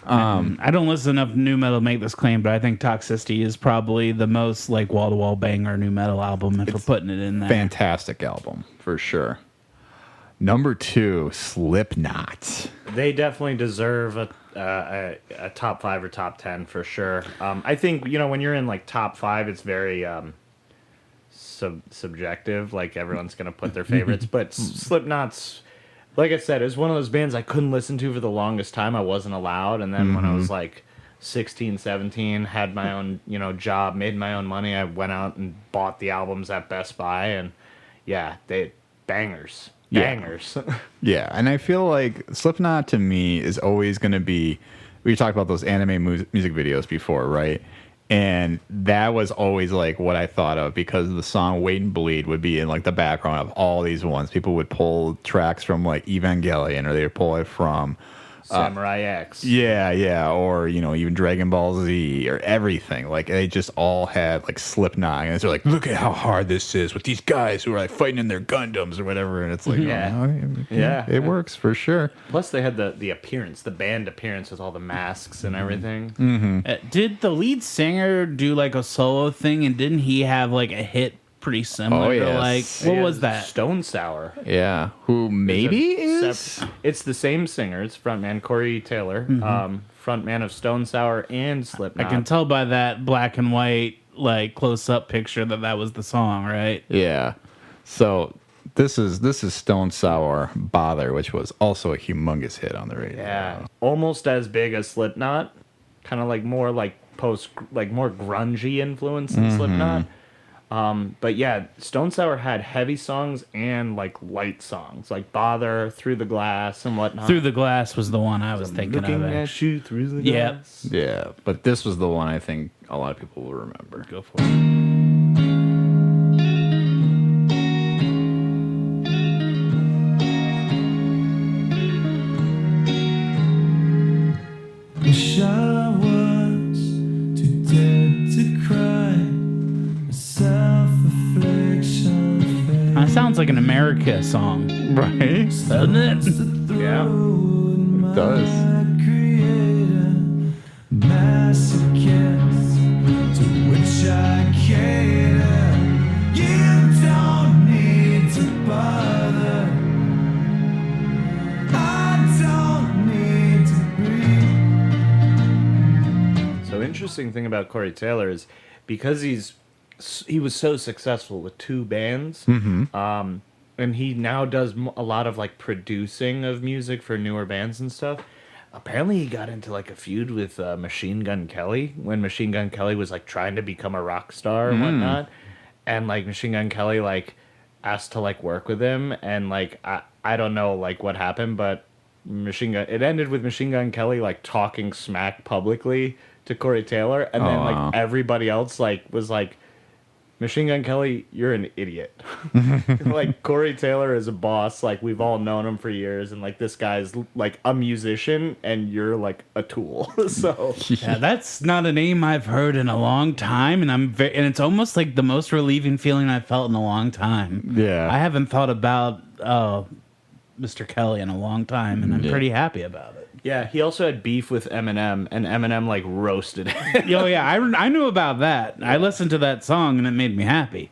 I don't listen enough new metal to make this claim, but I think Toxicity is probably the most like wall-to-wall banger new metal album if we're putting it in there. Fantastic album, for sure. Number 2, Slipknot. They definitely deserve a top 5 or top 10 for sure. I think when you're in like top 5, it's very subjective. Like everyone's gonna put their favorites, but Slipknot's, like I said, is one of those bands I couldn't listen to for the longest time. I wasn't allowed, and then when I was like 16, 17, had my own job, made my own money, I went out and bought the albums at Best Buy, and yeah, they bangers. Yeah, and I feel like Slipknot to me is always going to be. We talked about those anime music videos before, right? And that was always like what I thought of, because the song "Wait and Bleed" would be in like the background of all these ones. People would pull tracks from like Evangelion, or they would pull it from Samurai X. Yeah, or even Dragon Ball Z, or everything. Like they just all had like Slipknot, and they're like, look at how hard this is with these guys who are like fighting in their Gundams or whatever. And it's like, it works for sure. Plus, they had the appearance, the band appearance with all the masks and everything. Did the lead singer do like a solo thing, and didn't he have like a hit pretty similar to like what was that? Stone Sour. Yeah, who maybe is? It's the same singer. It's frontman Corey Taylor, frontman of Stone Sour and Slipknot. I can tell by that black and white like close up picture that was the song, right? Yeah. So this is Stone Sour Bother, which was also a humongous hit on the radio. Yeah, almost as big as Slipknot, kind of like more like more grungy influence than Slipknot. But yeah, Stone Sour had heavy songs and like light songs, like Bother, Through the Glass, and whatnot. Through the Glass was the one I was thinking Looking of. at you through the glass. Yeah, but this was the one I think a lot of people will remember. Go for it. Wish I was too dead to cry. Self-affliction. That sounds like an America song, Right? doesn't it? Yeah. It does. Masochist to which I cater. You don't need to bother. I don't need to breathe. So interesting thing about Corey Taylor is because he was so successful with 2 bands, and he now does a lot of like producing of music for newer bands and stuff. Apparently he got into like a feud with Machine Gun Kelly when Machine Gun Kelly was like trying to become a rock star and whatnot, and like Machine Gun Kelly like asked to like work with him, and like I don't know like what happened, but it ended with Machine Gun Kelly like talking smack publicly to Corey Taylor, and then like everybody else like was like, Machine Gun Kelly, you're an idiot. Like Corey Taylor is a boss. Like we've all known him for years, and like this guy's like a musician, and you're like a tool. So Yeah, that's not a name I've heard in a long time, and and it's almost like the most relieving feeling I've felt in a long time. Yeah. I haven't thought about Mr. Kelly in a long time, and I'm pretty happy about it. yeah, he also had beef with Eminem, and Eminem like roasted him. Oh yeah, I knew about that. I listened to that song, and it made me happy.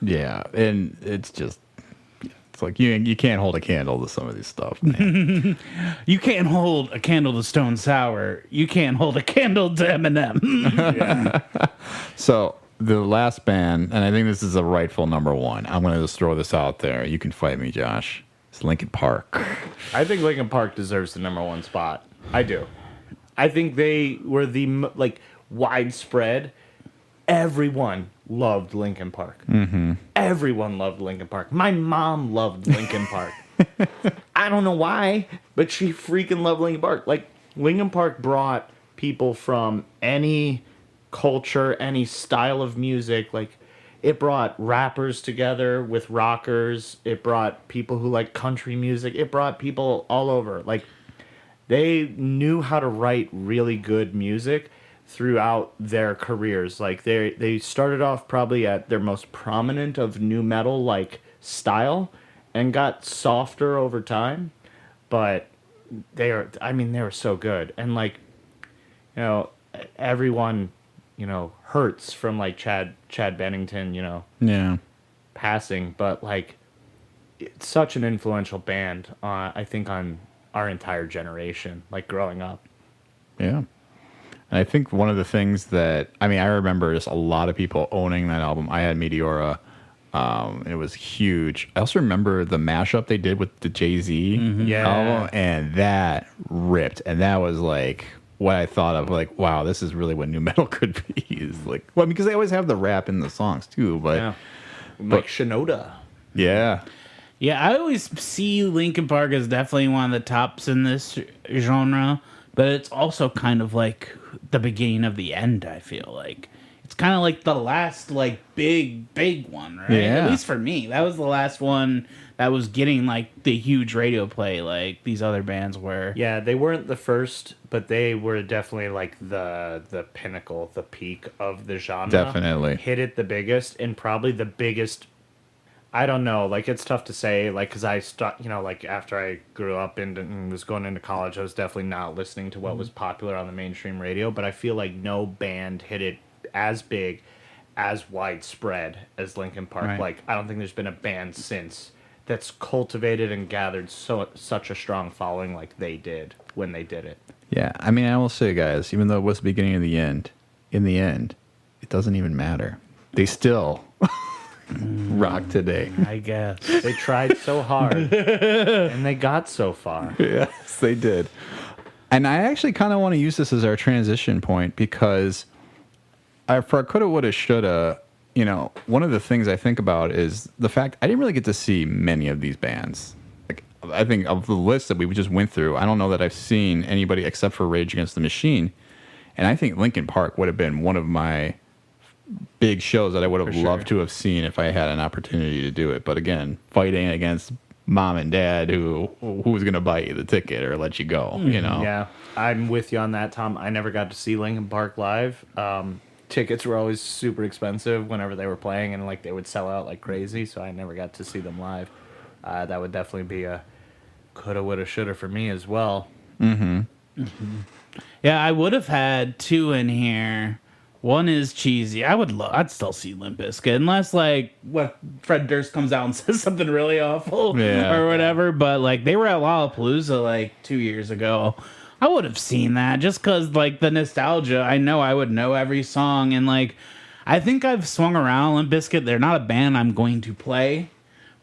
Yeah, and it's just, it's like you can't hold a candle to some of this stuff, man. You can't hold a candle to Stone Sour. You can't hold a candle to Eminem. So the last band, and I think this is a rightful number 1. I'm going to just throw this out there. You can fight me, Josh. It's Linkin Park. I think Linkin Park deserves the number 1 spot. I do. I think they were the like widespread. Everyone loved Linkin Park. Everyone loved Linkin Park. My mom loved Linkin Park. I don't know why, but she freaking loved Linkin Park. Like Linkin Park brought people from any culture, any style of music. Like it brought rappers together with rockers. It brought people who like country music. It brought people all over. Like they knew how to write really good music throughout their careers. Like they started off probably at their most prominent of nu metal like style and got softer over time, but they were so good. And like, you know, everyone, you know, hurts from like Chad Bennington, you know, Yeah. passing, but like it's such an influential band, I think on our entire generation, like growing up. Yeah. And I think one of the things that, I mean, I remember just a lot of people owning that album. I had Meteora. It was huge. I also remember the mashup they did with the Jay-Z Yeah. album, and that ripped. And that was like what I thought of, like, wow, this is really what new metal could be. Is like, well, because they always have the rap in the songs too, but Yeah. Mike Shinoda. yeah. Yeah, I always see Linkin Park as definitely one of the tops in this genre, but it's also kind of like the beginning of the end, I feel like. It's kind of like the last, like, big one, right? Yeah. At least for me. That was the last one that was getting, like, the huge radio play like these other bands were. Yeah, they weren't the first, but they were definitely like the pinnacle, the peak of the genre. Definitely. Hit it the biggest, and probably the biggest. I don't know, like, it's tough to say, like, because like, after I grew up and was going into college, I was definitely not listening to what was popular on the mainstream radio, but I feel like no band hit it as big, as widespread as Linkin Park. Right. Like, I don't think there's been a band since that's cultivated and gathered such a strong following like they did when they did it. Yeah. I mean, I will say, guys, even though it was the beginning of the end, in the end, it doesn't even matter. They still rock today. I guess. They tried so hard, and they got so far. Yes, they did. And I actually kind of want to use this as our transition point because for our coulda, woulda, shoulda, you know, one of the things I think about is the fact I didn't really get to see many of these bands. Like, I think of the list that we just went through, I don't know that I've seen anybody except for Rage Against the Machine. And I think Linkin Park would have been one of my big shows that I would have loved to have seen if I had an opportunity to do it. But again, fighting against mom and dad who was going to buy you the ticket or let you go, you know? Yeah, I'm with you on that, Tom. I never got to see Linkin Park live. Tickets were always super expensive whenever they were playing, and like they would sell out like crazy, so I never got to see them live. That would definitely be a coulda, woulda, shoulda for me as well. Yeah, I would have had two in here. One is cheesy. I'd still see Limp Bizkit unless like what Fred Durst comes out and says something really awful or whatever. But like they were at Lollapalooza like 2 years ago. I would have seen that just because like the nostalgia. I know I would know every song and like I think I've swung around Limp Bizkit. They're not a band I'm going to play,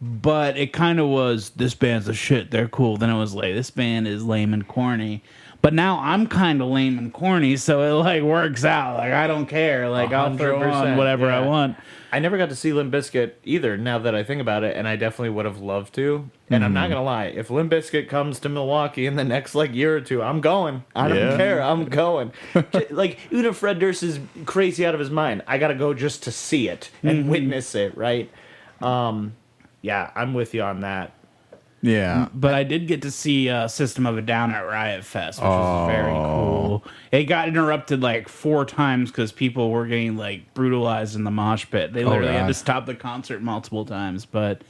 but it kind of was this band's the shit. They're cool. Then it was like this band is lame and corny. But now I'm kind of lame and corny, so it like works out. Like I don't care. Like I'll throw on 100%, whatever I yeah. want. I never got to see Limp Bizkit either, now that I think about it, and I definitely would have loved to. And I'm not going to lie, if Limp Bizkit comes to Milwaukee in the next, like, year or two, I'm going. I don't care. I'm going. Like, even if Fred Durst is crazy out of his mind, I got to go just to see it and witness it, right? Yeah, I'm with you on that. Yeah. But I did get to see System of a Down at Riot Fest, which was very cool. It got interrupted like 4 times because people were getting like brutalized in the mosh pit. They literally had to stop the concert multiple times, but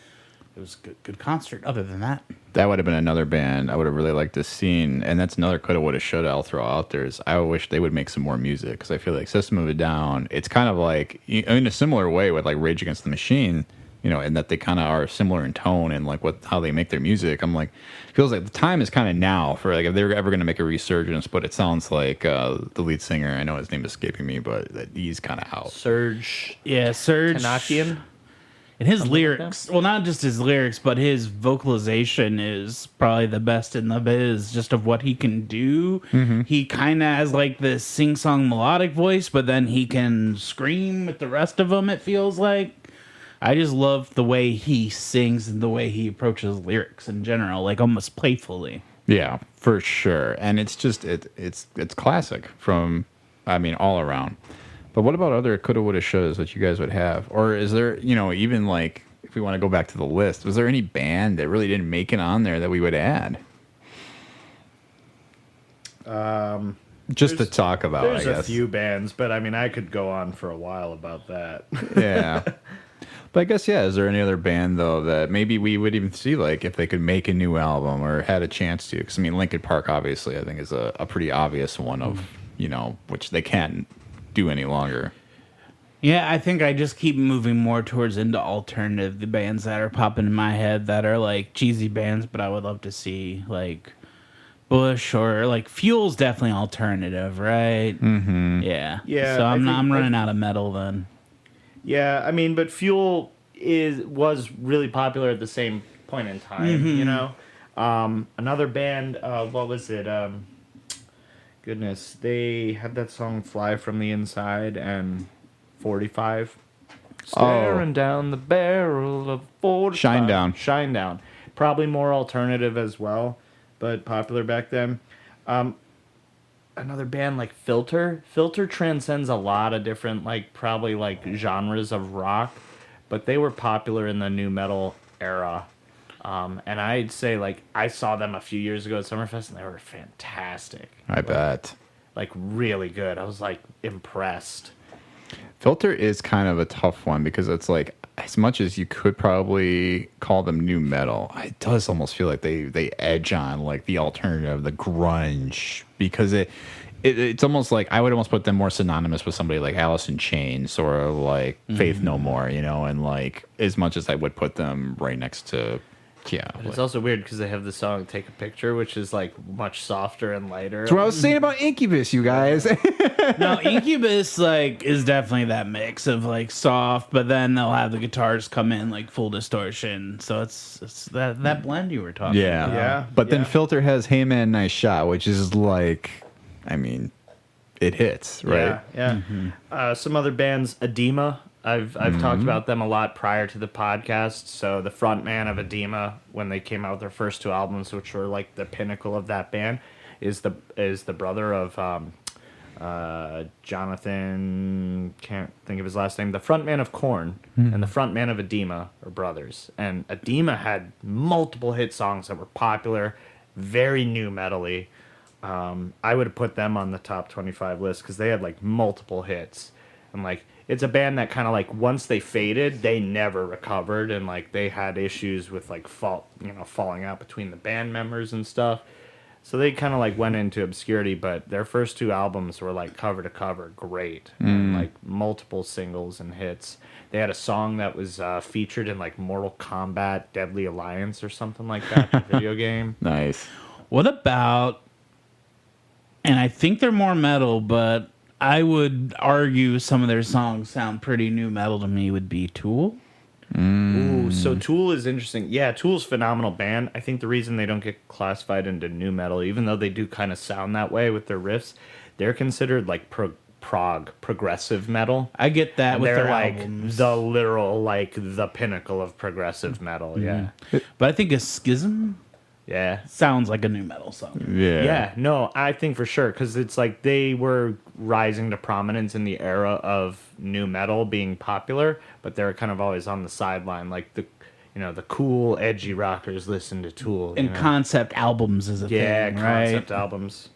it was a good concert. Other than that, That would have been another band I would have really liked to seen, and that's another coulda, woulda, shoulda I'll throw out there. Is I wish they would make some more music because I feel like System of a Down, it's kind of like in a similar way with like Rage Against the Machine, you know, and that they kind of are similar in tone and like how they make their music. I'm like, feels like the time is kind of now for like if they're ever going to make a resurgence. But it sounds like the lead singer, I know his name is escaping me, but he's kind of out. Serge Serge Tankian. and his lyrics, well, not just his lyrics, but his vocalization is probably the best in the biz, just of what he can do. He kind of has like this sing-song melodic voice, but then he can scream with the rest of them, it feels like. I just love the way he sings and the way he approaches lyrics in general, like almost playfully. Yeah, for sure. And it's just it's classic from, I mean, all around. But what about other coulda, woulda, shouldas that you guys would have? Or is there, you know, even like if we want to go back to the list, was there any band that really didn't make it on there that we would add? Just to talk about, I There's guess. a few bands, but I mean, I could go on for a while about that. Yeah. But I guess, yeah, is there any other band, though, that maybe we would even see, like, if they could make a new album or had a chance to? Because, I mean, Linkin Park, obviously, I think is a pretty obvious one of, you know, which they can't do any longer. Yeah, I think I just keep moving more towards into alternative, the bands that are popping in my head that are like cheesy bands, but I would love to see like Bush or like Fuel's definitely alternative, right? Mm-hmm. Yeah. Yeah, So I'm I think- running out of metal then. Yeah, I mean, but Fuel was really popular at the same point in time, you know? Another band, what was it? Goodness, they had that song Fly from the Inside and 45. Staring down the barrel of 45. Shinedown. Shinedown. Probably more alternative as well, but popular back then. Another band like Filter. Filter transcends a lot of different, like, probably like genres of rock, but they were popular in the new metal era. And I'd say, like, I saw them a few years ago at Summerfest, and they were fantastic. I bet. Like, really good. I was, like, impressed. Filter is kind of a tough one because it's like, as much as you could probably call them new metal, it does almost feel like they edge on like the alternative, the grunge, because it's almost like I would almost put them more synonymous with somebody like Alice in Chains or like Faith No More, you know, and like as much as I would put them right next to, yeah. But it's also weird because they have the song Take a Picture, which is, like, much softer and lighter. That's what I was saying about Incubus, you guys. No, Incubus like is definitely that mix of like soft, but then they'll have the guitars come in like full distortion. So it's that blend you were talking about. Yeah. But then Yeah. Filter has Hey Man, Nice Shot, which is like, I mean, it hits, right? Yeah. Some other bands, Edema. I've talked about them a lot prior to the podcast. So the front man of Edema, when they came out with their first two albums, which were like the pinnacle of that band, is the brother of Jonathan, can't think of his last name, the front man of Korn and the front man of Edema are brothers. And Edema had multiple hit songs that were popular, very new metal-y. I would have put them on the top 25 list because they had like multiple hits. And like, it's a band that kind of like once they faded, they never recovered, and like they had issues with like falling out between the band members and stuff. So they kind of like went into obscurity, but their first two albums were like cover to cover great, and like multiple singles and hits. They had a song that was featured in like Mortal Kombat Deadly Alliance or something like that, the video game. Nice. What about, and I think they're more metal, but I would argue some of their songs sound pretty new metal to me, would be Tool. Ooh, so Tool is interesting. Yeah, Tool's a phenomenal band. I think the reason they don't get classified into new metal, even though they do kind of sound that way with their riffs, they're considered like progressive metal. I get that And with they're their like albums. the literal, like the pinnacle of progressive metal. Yeah, But I think a Schism yeah. sounds like a new metal song. Yeah. Yeah, no, I think for sure, because it's like they were rising to prominence in the era of new metal being popular, but they're kind of always on the sideline. Like the cool, edgy rockers listen to Tool. And you know? concept albums is a Yeah, thing, right? concept albums.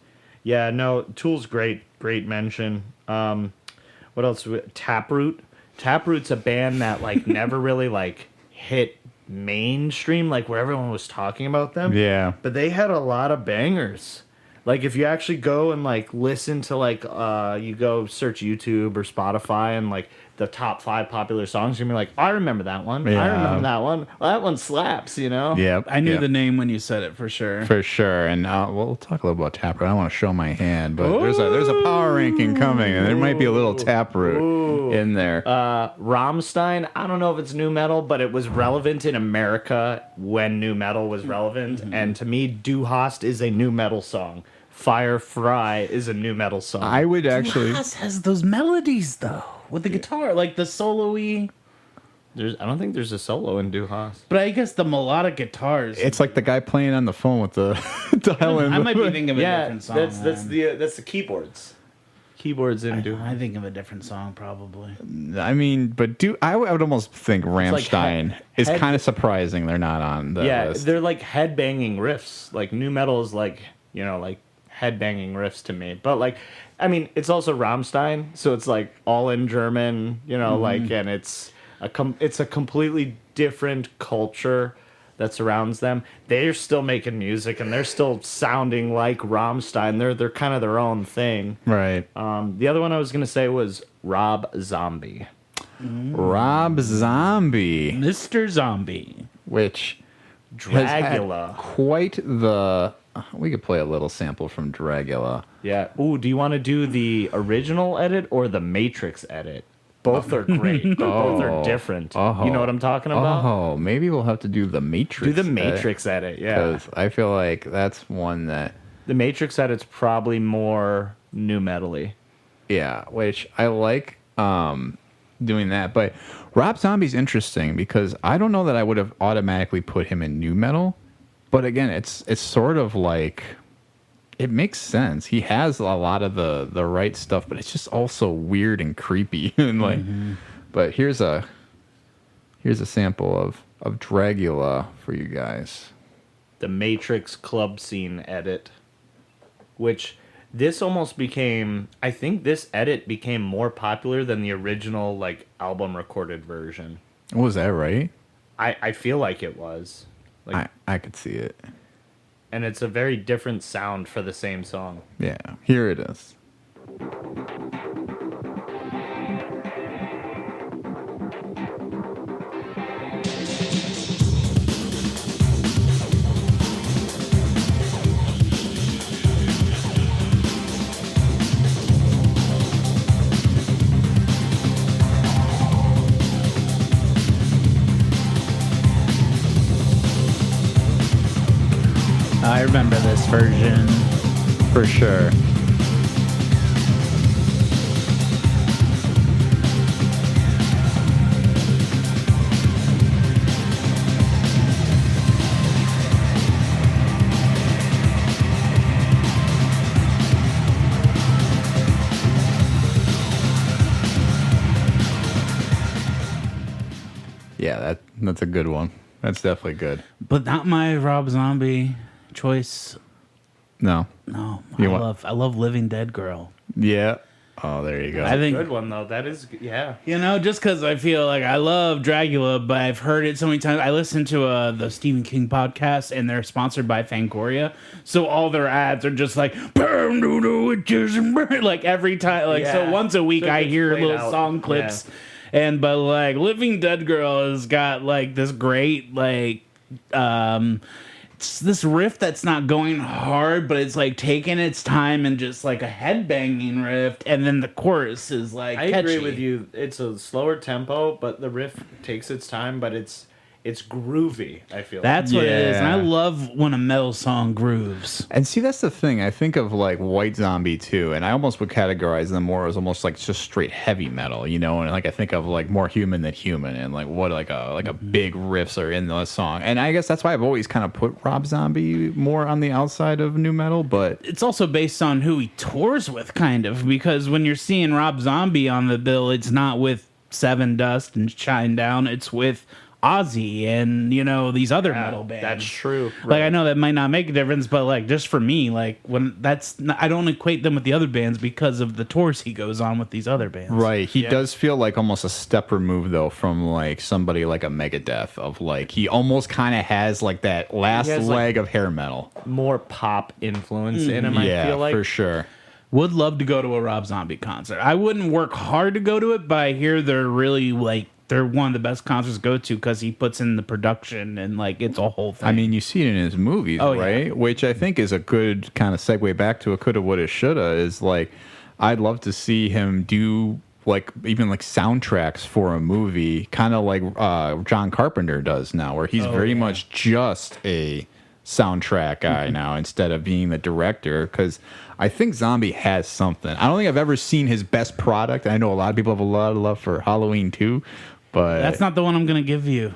Yeah, no, Tool's great mention. What else? Taproot. Taproot's a band that like never really like hit mainstream, like where everyone was talking about them. Yeah. But they had a lot of bangers. Like if you actually go and like listen to like you go search YouTube or Spotify and like the top 5 popular songs, you're gonna be like, I remember that one. I Yeah. remember that one. Well, that one slaps, you know? Yep. I knew yep. the name when you said it for sure. For sure, and we'll talk a little about Taproot. I don't want to show my hand, but there's a power ranking coming, and there might be a little Taproot in there. Rammstein, I don't know if it's new metal, but it was relevant in America when new metal was relevant. And to me, Du Hast is a new metal song. Fire Fry is a new metal song. I would actually. Haas has those melodies though with the guitar, like the solo-y. I don't think there's a solo in Du Hast. But I guess the melodic guitars. It's like the guy playing on the phone with the dial in. I might be thinking of a Yeah, different song. that's then. that's the keyboards. Keyboards in Du Hast. I think of a different song probably. I mean, but I would almost think like Rammstein is head- kind of surprising they're not on the Yeah, list. they're like headbanging riffs. Like new metal is like like headbanging riffs to me. But like, I mean, it's also Rammstein, so it's like all in German, like, and it's a completely different culture that surrounds them. They're still making music and they're still sounding like Rammstein. They're kind of their own thing. Right. The other one I was gonna say was Rob Zombie. Rob Zombie, Mr. Zombie. which has had Dragula. quite the We could play a little sample from Dragula. Yeah. Ooh, do you want to do the original edit or the Matrix edit? Both are great. But both are different. You know what I'm talking about? Oh, maybe we'll have to do the Matrix. Do the Matrix edit, yeah. Because I feel like that's one that, The Matrix edit's probably more new metal-y. yeah, which I like doing that. But Rob Zombie's interesting because I don't know that I would have automatically put him in new metal. But again, it's sort of like, it makes sense. He has a lot of the right stuff, but it's just also weird and creepy. And like, but here's a sample of Dragula for you guys. The Matrix club scene edit, which this almost became, I think this edit became more popular than the original like album recorded version. Was that right? I feel like it was. Like, I could see it. and it's a very different sound for the same song. Yeah, here it is. I remember this version. For sure. Yeah, that's a good one. That's definitely good. But not my Rob Zombie choice. No. No, You I love Living Dead Girl. Yeah. Oh, there you go. I think Good one though. That is, yeah. You know, just because I feel like I love Dragula, but I've heard it so many times. I listened to the Stephen King podcast, and they're sponsored by Fangoria, so all their ads are just like "Burn to the witches," and burn, like every time. Like so, Yeah. once a week So it I gets hear played little out. song clips, but like Living Dead Girl has got like this great like it's this riff that's not going hard, but it's like taking its time and just like a headbanging riff, and then the chorus is like I catchy. agree with you. It's a slower tempo, but the riff takes its time, but it's groovy, I feel That's what it is, and I Yeah. love when a metal song grooves. And see, that's the thing. I think of like White Zombie too, and I almost would categorize them more as almost like just straight heavy metal, you know. And like I think of like More Human Than Human, and like what like a big riffs are in the song. And I guess that's why I've always kind of put Rob Zombie more on the outside of new metal. But It's also based on who he tours with, kind of, because when you're seeing Rob Zombie on the bill, it's not with Seven Dust and Shine Down, it's with Ozzy and, you know, these other metal bands. That's true. Like, I know that might not make a difference, but like just for me, like when I don't equate them with the other bands because of the tours he goes on with these other bands. right, he does feel like almost a step removed though from like somebody like a Megadeth. Of like he almost kind of has like that last has, leg of hair metal. More pop influence in him, Yeah, I feel like. for sure. Would love to go to a Rob Zombie concert. I wouldn't work hard to go to it, but I hear they're really like they're one of the best concerts to go to because he puts in the production and like it's a whole thing. I mean, you see it in his movies, Oh, yeah. right? Which I think is a good kind of segue back to a coulda, woulda, shoulda. Is like, I'd love to see him do like even like soundtracks for a movie, kind of like John Carpenter does now, where he's very much just a soundtrack guy now instead of being the director. Because I think Zombie has something. I don't think I've ever seen his best product. I know a lot of people have a lot of love for Halloween 2. But that's not the one I'm gonna give you.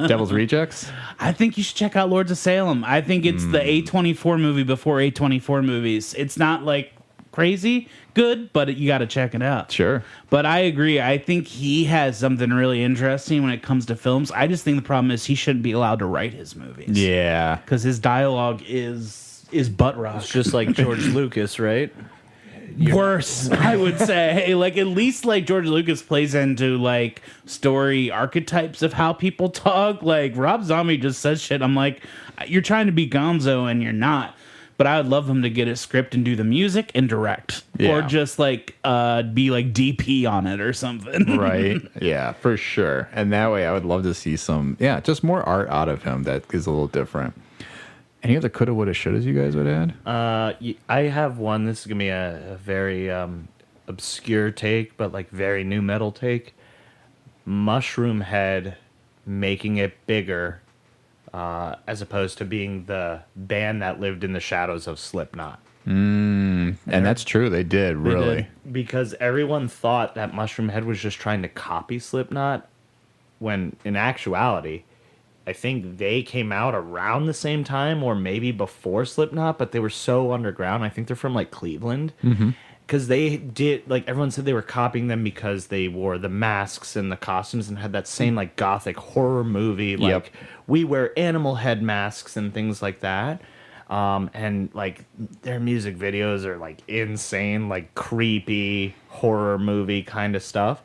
Devil's Rejects. I think you should check out Lords of Salem. I think it's the A24 movie before A24 movies. It's not like crazy good, but you got to check it out. Sure. But I agree. I think he has something really interesting when it comes to films. I just think the problem is he shouldn't be allowed to write his movies. Yeah. Because his dialogue is butt rock. It's just like George Lucas, right? Worse, I would say. Like, at least like George Lucas plays into like story archetypes of how people talk. Like Rob Zombie just says shit. I'm like, you're trying to be Gonzo and you're not. But I would love him to get a script and do the music and direct, or just like be like DP on it or something. Right. Yeah, for sure. And that way I would love to see some, just more art out of him that is a little different. Any other coulda, woulda, shouldas you guys would add? I have one. This is gonna be a very obscure take, but like very new metal take. Mushroom Head making it bigger, as opposed to being the band that lived in the shadows of Slipknot. And that's true. They did, really. Because everyone thought that Mushroom Head was just trying to copy Slipknot, when in actuality, I think they came out around the same time or maybe before Slipknot, but they were so underground. I think they're from like Cleveland. Because they did, like, everyone said they were copying them because they wore the masks and the costumes and had that same, like, gothic horror movie. Like, we wear animal head masks and things like that. And, like, their music videos are, like, insane, like, creepy horror movie kind of stuff.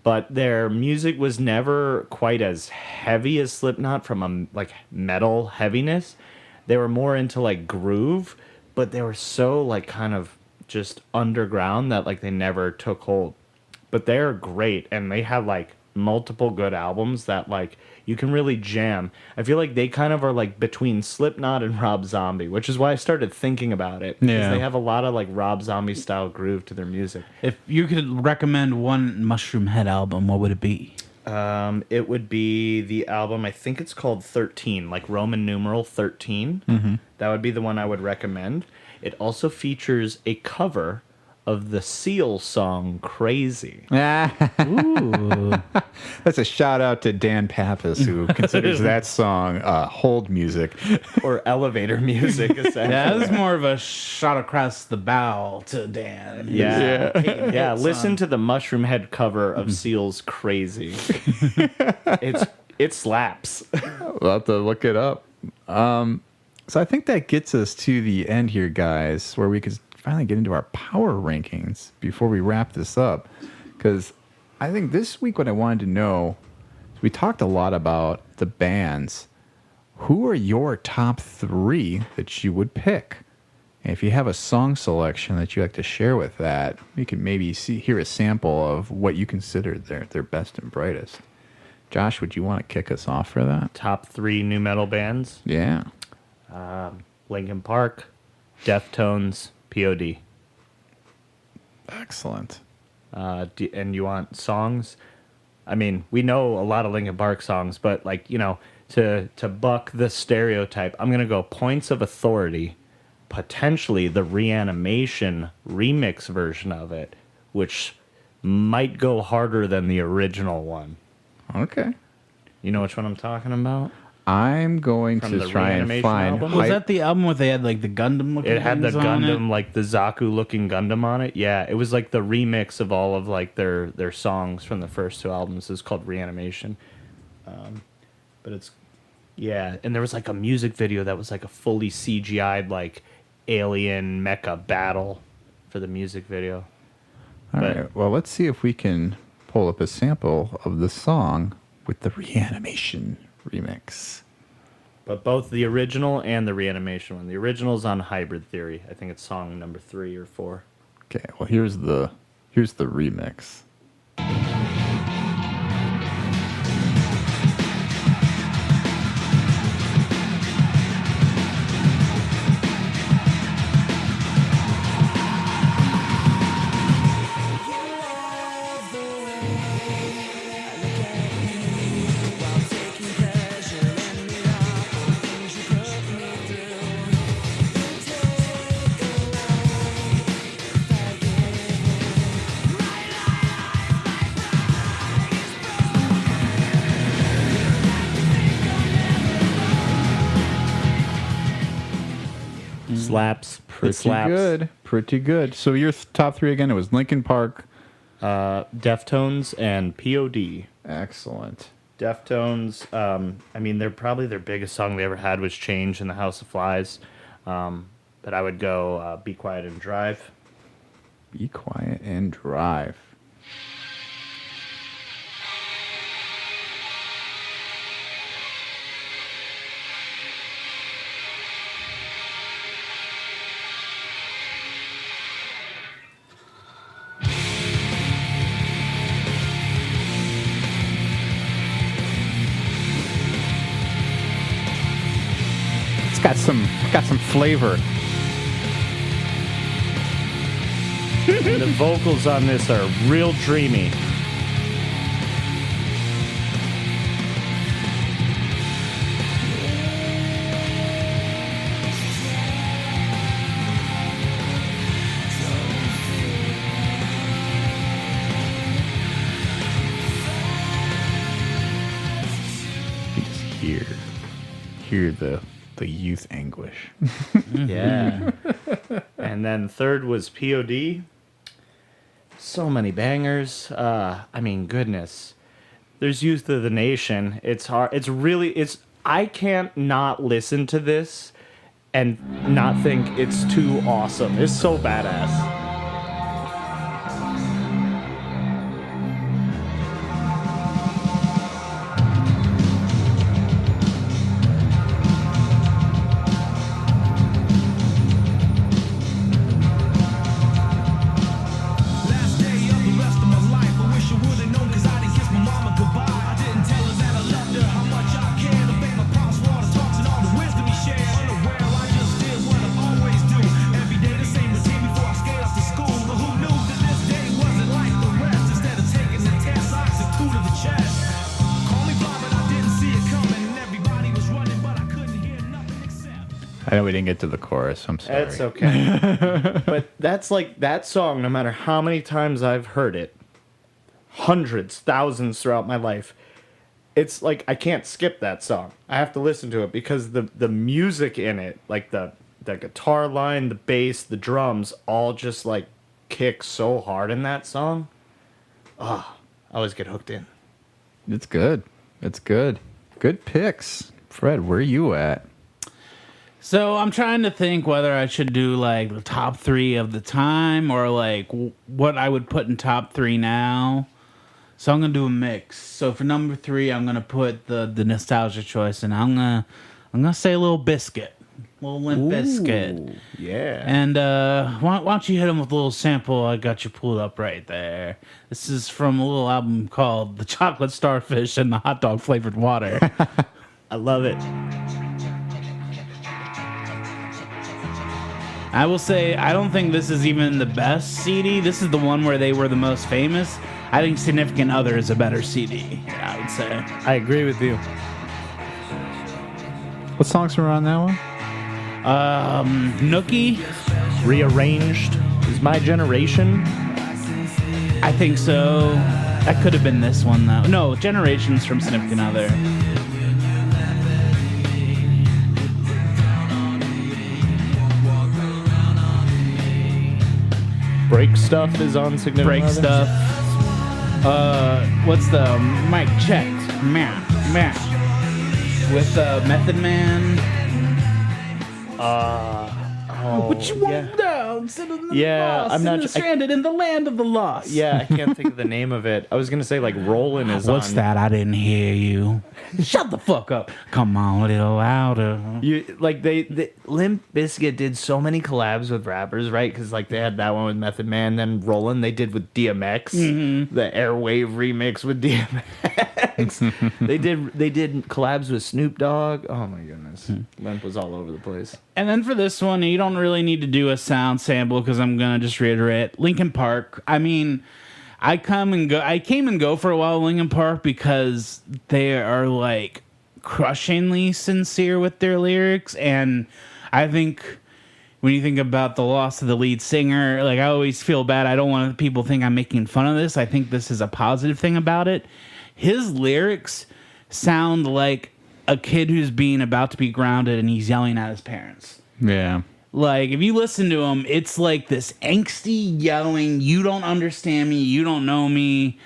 But their music was never quite as heavy as Slipknot from a, like, metal heaviness. They were more into, like, groove, but they were so, like, kind of just underground that, like, they never took hold. But they're great, and they have, like, multiple good albums that, like, you can really jam. I feel like they kind of are, like, between Slipknot and Rob Zombie, which is why I started thinking about it. Because they have a lot of, like, Rob Zombie style groove to their music. If you could recommend one Mushroom Head album, what would it be? It would be the album, I think it's called 13, like Roman numeral 13. That would be the one I would recommend. It also features a cover of the Seal song Crazy. Ooh. That's a shout out to Dan Pappas, who considers that song hold music. Or elevator music, essentially. Yeah, this is more of a shot across the bow to Dan. Yeah. Listen to the Mushroom Head cover of Seal's Crazy. It slaps. We'll have to look it up. So I think that gets us to the end here, guys, where we could finally get into our power rankings before we wrap this up. Because I think this week what I wanted to know, we talked a lot about the bands. Who are your top 3 that you would pick? And if you have a song selection that you like to share with that, we can maybe hear a sample of what you consider their best and brightest. Josh, would you want to kick us off for that? Top 3 new metal bands. Yeah. Linkin Park, Deftones, POD. Excellent. And you want songs? I mean, we know a lot of Linkin Park songs, but, like, you know, to buck the stereotype, I'm going to go Points of Authority, potentially the Reanimation remix version of it, which might go harder than the original one. Okay. You know which one I'm talking about? I'm going From to the try and Reanimation find... album? Was that the album where they had like the Gundam looking It had the things on Gundam, it? like the Zaku looking Gundam on it. Yeah, it was like the remix of all of like their songs from the first 2 albums. It's called Reanimation. But it's, yeah, and there was like a music video that was like a fully CGI'd like alien mecha battle for the music video. All right. Well, let's see if we can pull up a sample of the song with the Reanimation remix. But both the original and the Reanimation one. The original's on Hybrid Theory. I think it's song number 3 or 4. Okay. Well, here's the remix. Slaps. Pretty slaps. good. Pretty good. So your top 3 again, it was Linkin Park. Deftones and POD. Excellent. Deftones, I mean, they're probably their biggest song they ever had was Change in the House of Flies. But I would go Be Quiet and Drive. Be Quiet and Drive. got some flavor. And the vocals on this are real dreamy. You just hear the youth anguish. Yeah. And then third was POD. So many bangers. I mean, goodness. There's Youth of the Nation. It's hard. I can't not listen to this and not think it's too awesome. It's so badass. Last day of the rest of my life. I wish I would've known 'cause I didn't kiss my mama goodbye. I didn't tell her that I loved her, how much I cared. Obey my promise for all the talks and all the wisdom he shared. Unaware, I just did what I always do. Every day the same routine before I skate off to school. But who knew that this day wasn't like the rest? Instead of taking the test, I took two to the chest. Call me blind, but I didn't see it coming. And everybody was running, but I couldn't hear nothing except. I know we didn't get to the chorus. I'm sorry. That's okay. But that's like that song, no matter how many times I've heard it, hundreds, thousands throughout my life, it's like I can't skip that song. I have to listen to it because the music in it, like the guitar line, the bass, the drums, all just like kick so hard in that song. I always get hooked in. It's good. It's good. Good picks. Fred, where are you at? So I'm trying to think whether I should do like the top 3 of the time or like what I would put in top 3 now. So I'm gonna do a mix. So for number 3, I'm gonna put the nostalgia choice, and I'm gonna say a little Biscuit, little Limp Bizkit. Yeah. And why don't you hit him with a little sample? I got you pulled up right there. This is from a little album called "The Chocolate Starfish and the Hot Dog Flavored Water." I love it. I will say, I don't think this is even the best CD. This is the one where they were the most famous. I think Significant Other is a better CD, I would say. I agree with you. What songs were on that one? Nookie? Rearranged is My Generation. I think so. That could have been this one, though. No, Generations from Significant Other. Break Stuff is on Significant Break Other. Stuff. What's the mic check? Man. With Method Man. What you want down? Sitting in the Yeah, lost, I'm not- stranded in the land of the lost. Yeah, I can't think of the name of it. I was gonna say like Rollin' is What's on. that? I didn't hear you. Shut the fuck up. Come on, a little louder. You like they Limp Bizkit did so many collabs with rappers, right? Because like they had that one with Method Man, then Rollin' they did with DMX, the Airwave remix with DMX. they did collabs with Snoop Dogg. Oh my goodness, Limp was all over the place. And then for this one, you don't really need to do a sound sample because I'm gonna just reiterate Linkin Park. I mean, I came and go for a while with Linkin Park because they are like crushingly sincere with their lyrics, and I think when you think about the loss of the lead singer, like I always feel bad. I don't want people to think I'm making fun of this. I think this is a positive thing about it. His lyrics sound like a kid who's being about to be grounded and he's yelling at his parents. Yeah. Like, if you listen to him, it's like this angsty yelling, you don't understand me, you don't know me.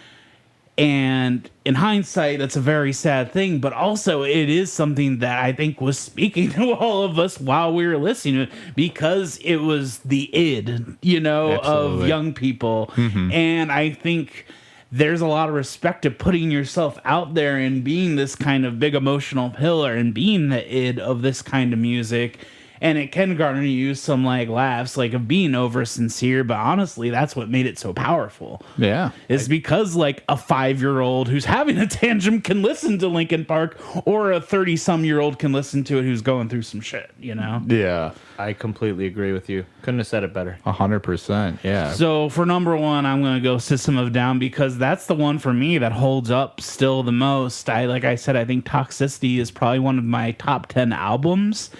And in hindsight, that's a very sad thing, but also it is something that I think was speaking to all of us while we were listening to it, because it was the id, of Absolutely. young people. And I think there's a lot of respect to putting yourself out there and being this kind of big emotional pillar and being the id of this kind of music. And it can garner you some like laughs, like of being over sincere, but honestly, that's what made it so powerful. Yeah. Is because like a 5-year-old who's having a tantrum can listen to Linkin Park, or a 30-some-year-old can listen to it who's going through some shit, you know? Yeah. I completely agree with you. Couldn't have said it better. 100%. Yeah. So for number one, I'm going to go System of a Down, because that's the one for me that holds up still the most. Like I said, I think Toxicity is probably one of my top 10 albums.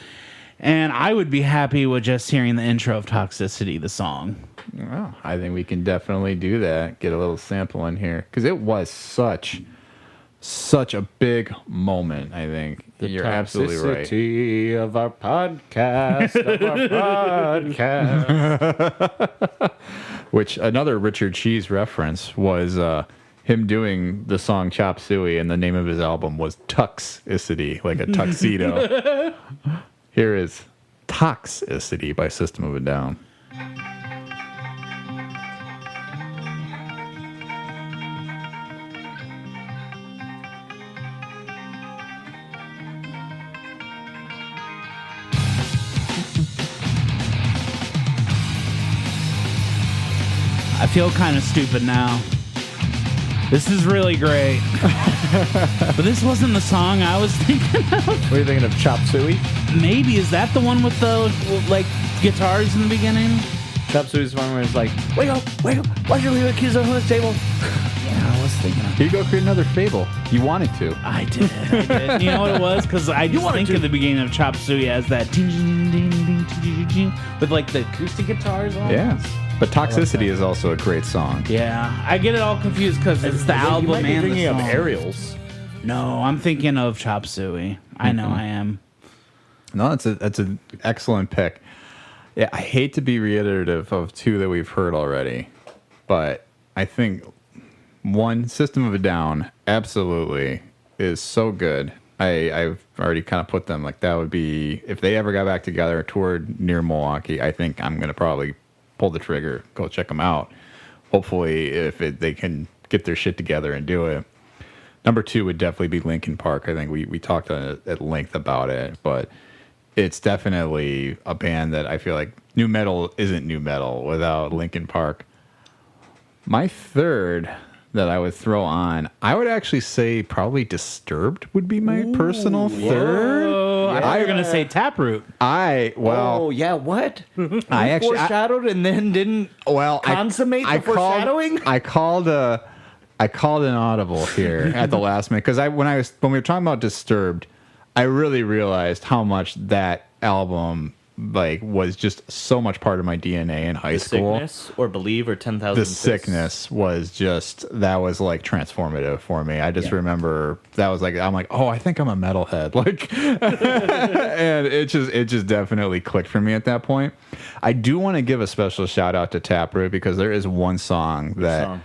And I would be happy with just hearing the intro of Toxicity, the song. Well, I think we can definitely do that. Get a little sample in here. Because it was such a big moment, I think. You're absolutely right. Toxicity of our podcast, Which another Richard Cheese reference was him doing the song Chop Suey, and the name of his album was Tuxicity, like a tuxedo. Here is Toxicity by System of a Down. I feel kind of stupid now. This is really great. But this wasn't the song I was thinking of. What are you thinking of? Chop Suey? Maybe. Is that the one with the, like, guitars in the beginning? Chop Suey's one where it's like, wake up, why'd you leave the keys on the table? Yeah, I was thinking of. Here you go, create another Fable. You wanted to. I did. You know what it was? Because I just think of the beginning of Chop Suey as that ding, ding, ding, ding, ding, ding, with, like, the acoustic guitars on. Yeah. But Toxicity is also a great song. Yeah. I get it all confused because it's the album you might be and the thinking song. of Aerials. No, I'm thinking of Chop Suey. I know I am. No, that's an excellent pick. Yeah, I hate to be reiterative of two that we've heard already, but I think one, System of a Down, absolutely is so good. I've already kind of put them like that would be, if they ever got back together or toured near Milwaukee, I think I'm going to probably pull the trigger, go check them out. Hopefully, they can get their shit together and do it. Number two would definitely be Linkin Park. I think we talked at length about it, but it's definitely a band that I feel like new metal isn't new metal without Linkin Park. My third that I would throw on, I would actually say probably Disturbed would be my personal third. Oh, I thought you were going to say Taproot. Oh, yeah, what? I actually foreshadowed and then didn't consummate the foreshadowing? I called an audible here at the last minute because when we were talking about Disturbed, I really realized how much that album was just so much part of my DNA in high school. Sickness or Believe or 10,000 The Sickness was that was like transformative for me. I just remember that was like, I'm like, oh, I think I'm a metalhead. And it just definitely clicked for me at that point. I do want to give a special shout out to Taproot because there is one song that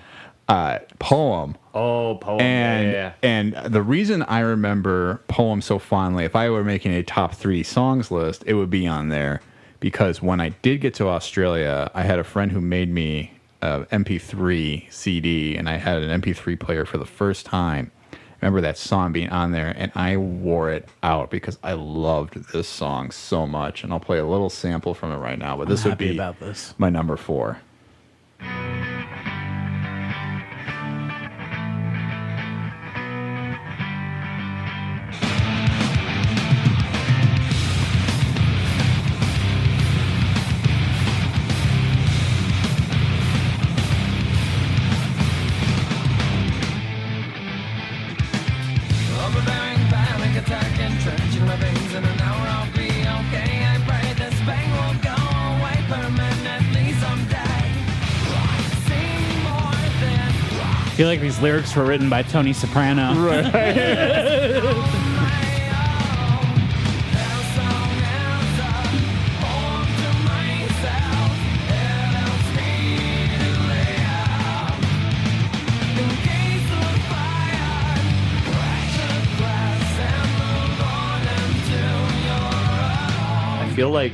Poem. Oh, Poem. And the reason I remember Poem so fondly, if I were making a top 3 songs list, it would be on there. Because when I did get to Australia, I had a friend who made me an MP3 CD, and I had an MP3 player for the first time. I remember that song being on there, and I wore it out because I loved this song so much. And I'll play a little sample from it right now, but this would be about this. my number 4. I feel like these lyrics were written by Tony Soprano. I feel like,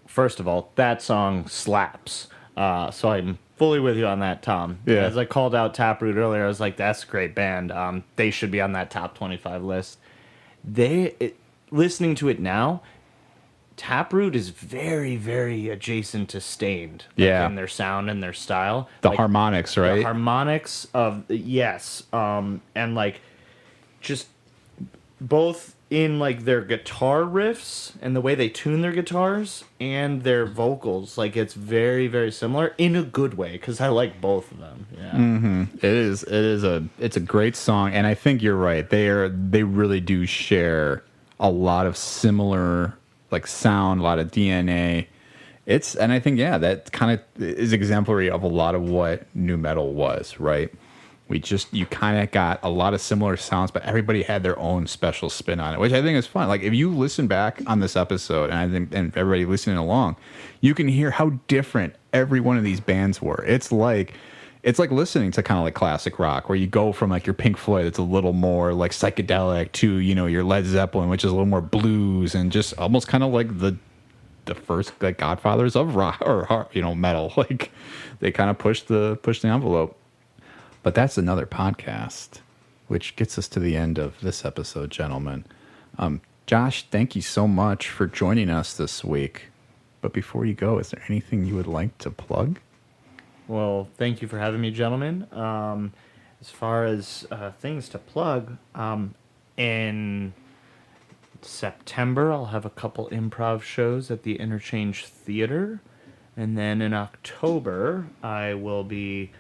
first of all, that song slaps. So I'm fully with you on that, Tom. Yeah. As I called out Taproot earlier, I was like, that's a great band. They should be on that top 25 list. Listening to it now, Taproot is very, very adjacent to Stained. Yeah. In their sound and their style. The harmonics, right? The harmonics of yes, and like just both in like their guitar riffs and the way they tune their guitars and their vocals, like it's very, very similar in a good way because I like both of them. Yeah, It's a great song, and I think you're right. They really do share a lot of similar like sound, a lot of DNA. And I think that kind of is exemplary of a lot of what nu metal was, right? You kind of got a lot of similar sounds, but everybody had their own special spin on it, which I think is fun. Like if you listen back on this episode, and everybody listening along, you can hear how different every one of these bands were. It's like listening to kind of like classic rock, where you go from like your Pink Floyd, it's a little more like psychedelic, to your Led Zeppelin, which is a little more blues, and just almost kind of like the first like godfathers of rock or metal. Like they kind of push the envelope. But that's another podcast, which gets us to the end of this episode, gentlemen. Josh, thank you so much for joining us this week. But before you go, is there anything you would like to plug? well, thank you for having me, gentlemen. As far as things to plug, in September I'll have a couple improv shows at the Interchange Theater, and then in October I will be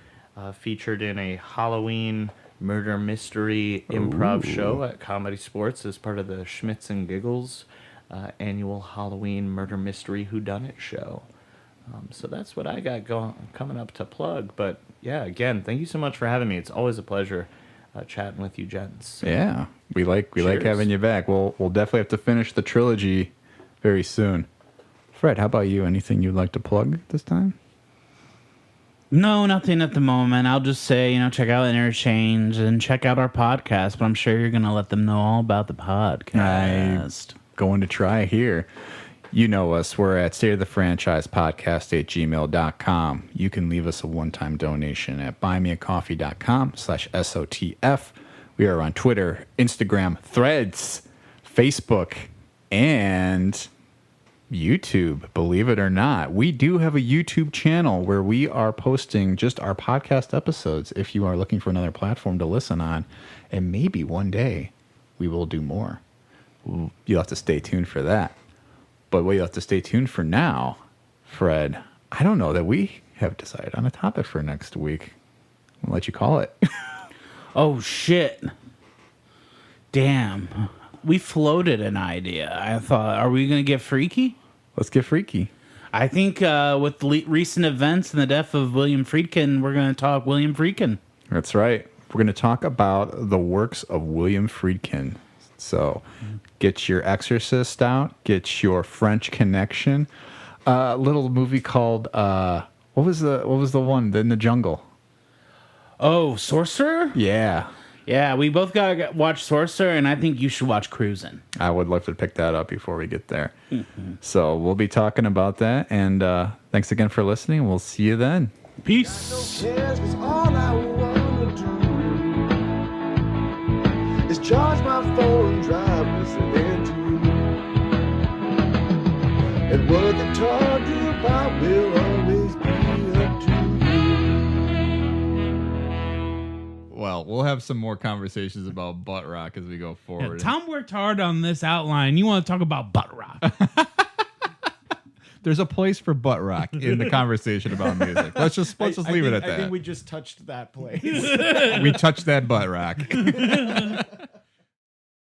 featured in a Halloween murder mystery improv show at Comedy Sports as part of the Schmitz and Giggles annual Halloween murder mystery whodunit show. So that's what I got coming up to plug. But yeah, again, thank you so much for having me. It's always a pleasure chatting with you gents. Yeah, we like Cheers. having you back. We'll definitely have to finish the trilogy very soon. Fred, how about you? Anything you'd like to plug this time? No, nothing at the moment. I'll just say, check out Interchange and check out our podcast. But I'm sure you're going to let them know all about the podcast. Going to try here. You know us. We're at stateofthefranchisepodcast@gmail.com. You can leave us a one-time donation at buymeacoffee.com/SOTF. We are on Twitter, Instagram, Threads, Facebook, and YouTube. Believe it or not, we do have a YouTube channel where we are posting just our podcast episodes if you are looking for another platform to listen on. And maybe one day we will do more. You'll have to stay tuned for that. But what you'll have to stay tuned for now, Fred, I don't know that we have decided on a topic for next week. I'll let you call it. Oh, shit. Damn. We floated an idea. I thought, are we going to get freaky? Let's get freaky. I think with recent events and the death of William Friedkin, we're going to talk William Friedkin. That's right. We're going to talk about the works of William Friedkin. So get your Exorcist out. Get your French Connection. A little movie called what was the one in the jungle? Oh, Sorcerer? Yeah. Yeah, we both got to watch Sorcerer, and I think you should watch Cruisin'. I would love to pick that up before we get there. So we'll be talking about that. And thanks again for listening. We'll see you then. Peace. Cares, 'cause all I wanna do is charge my phone and drive listening to you. And what they talk to you about will always be up to you. Well, we'll have some more conversations about butt rock as we go forward. Tom worked hard on this outline. You want to talk about butt rock? There's a place for butt rock in the conversation about music. Let's just leave it at that. I think we just touched that place. We touched that butt rock.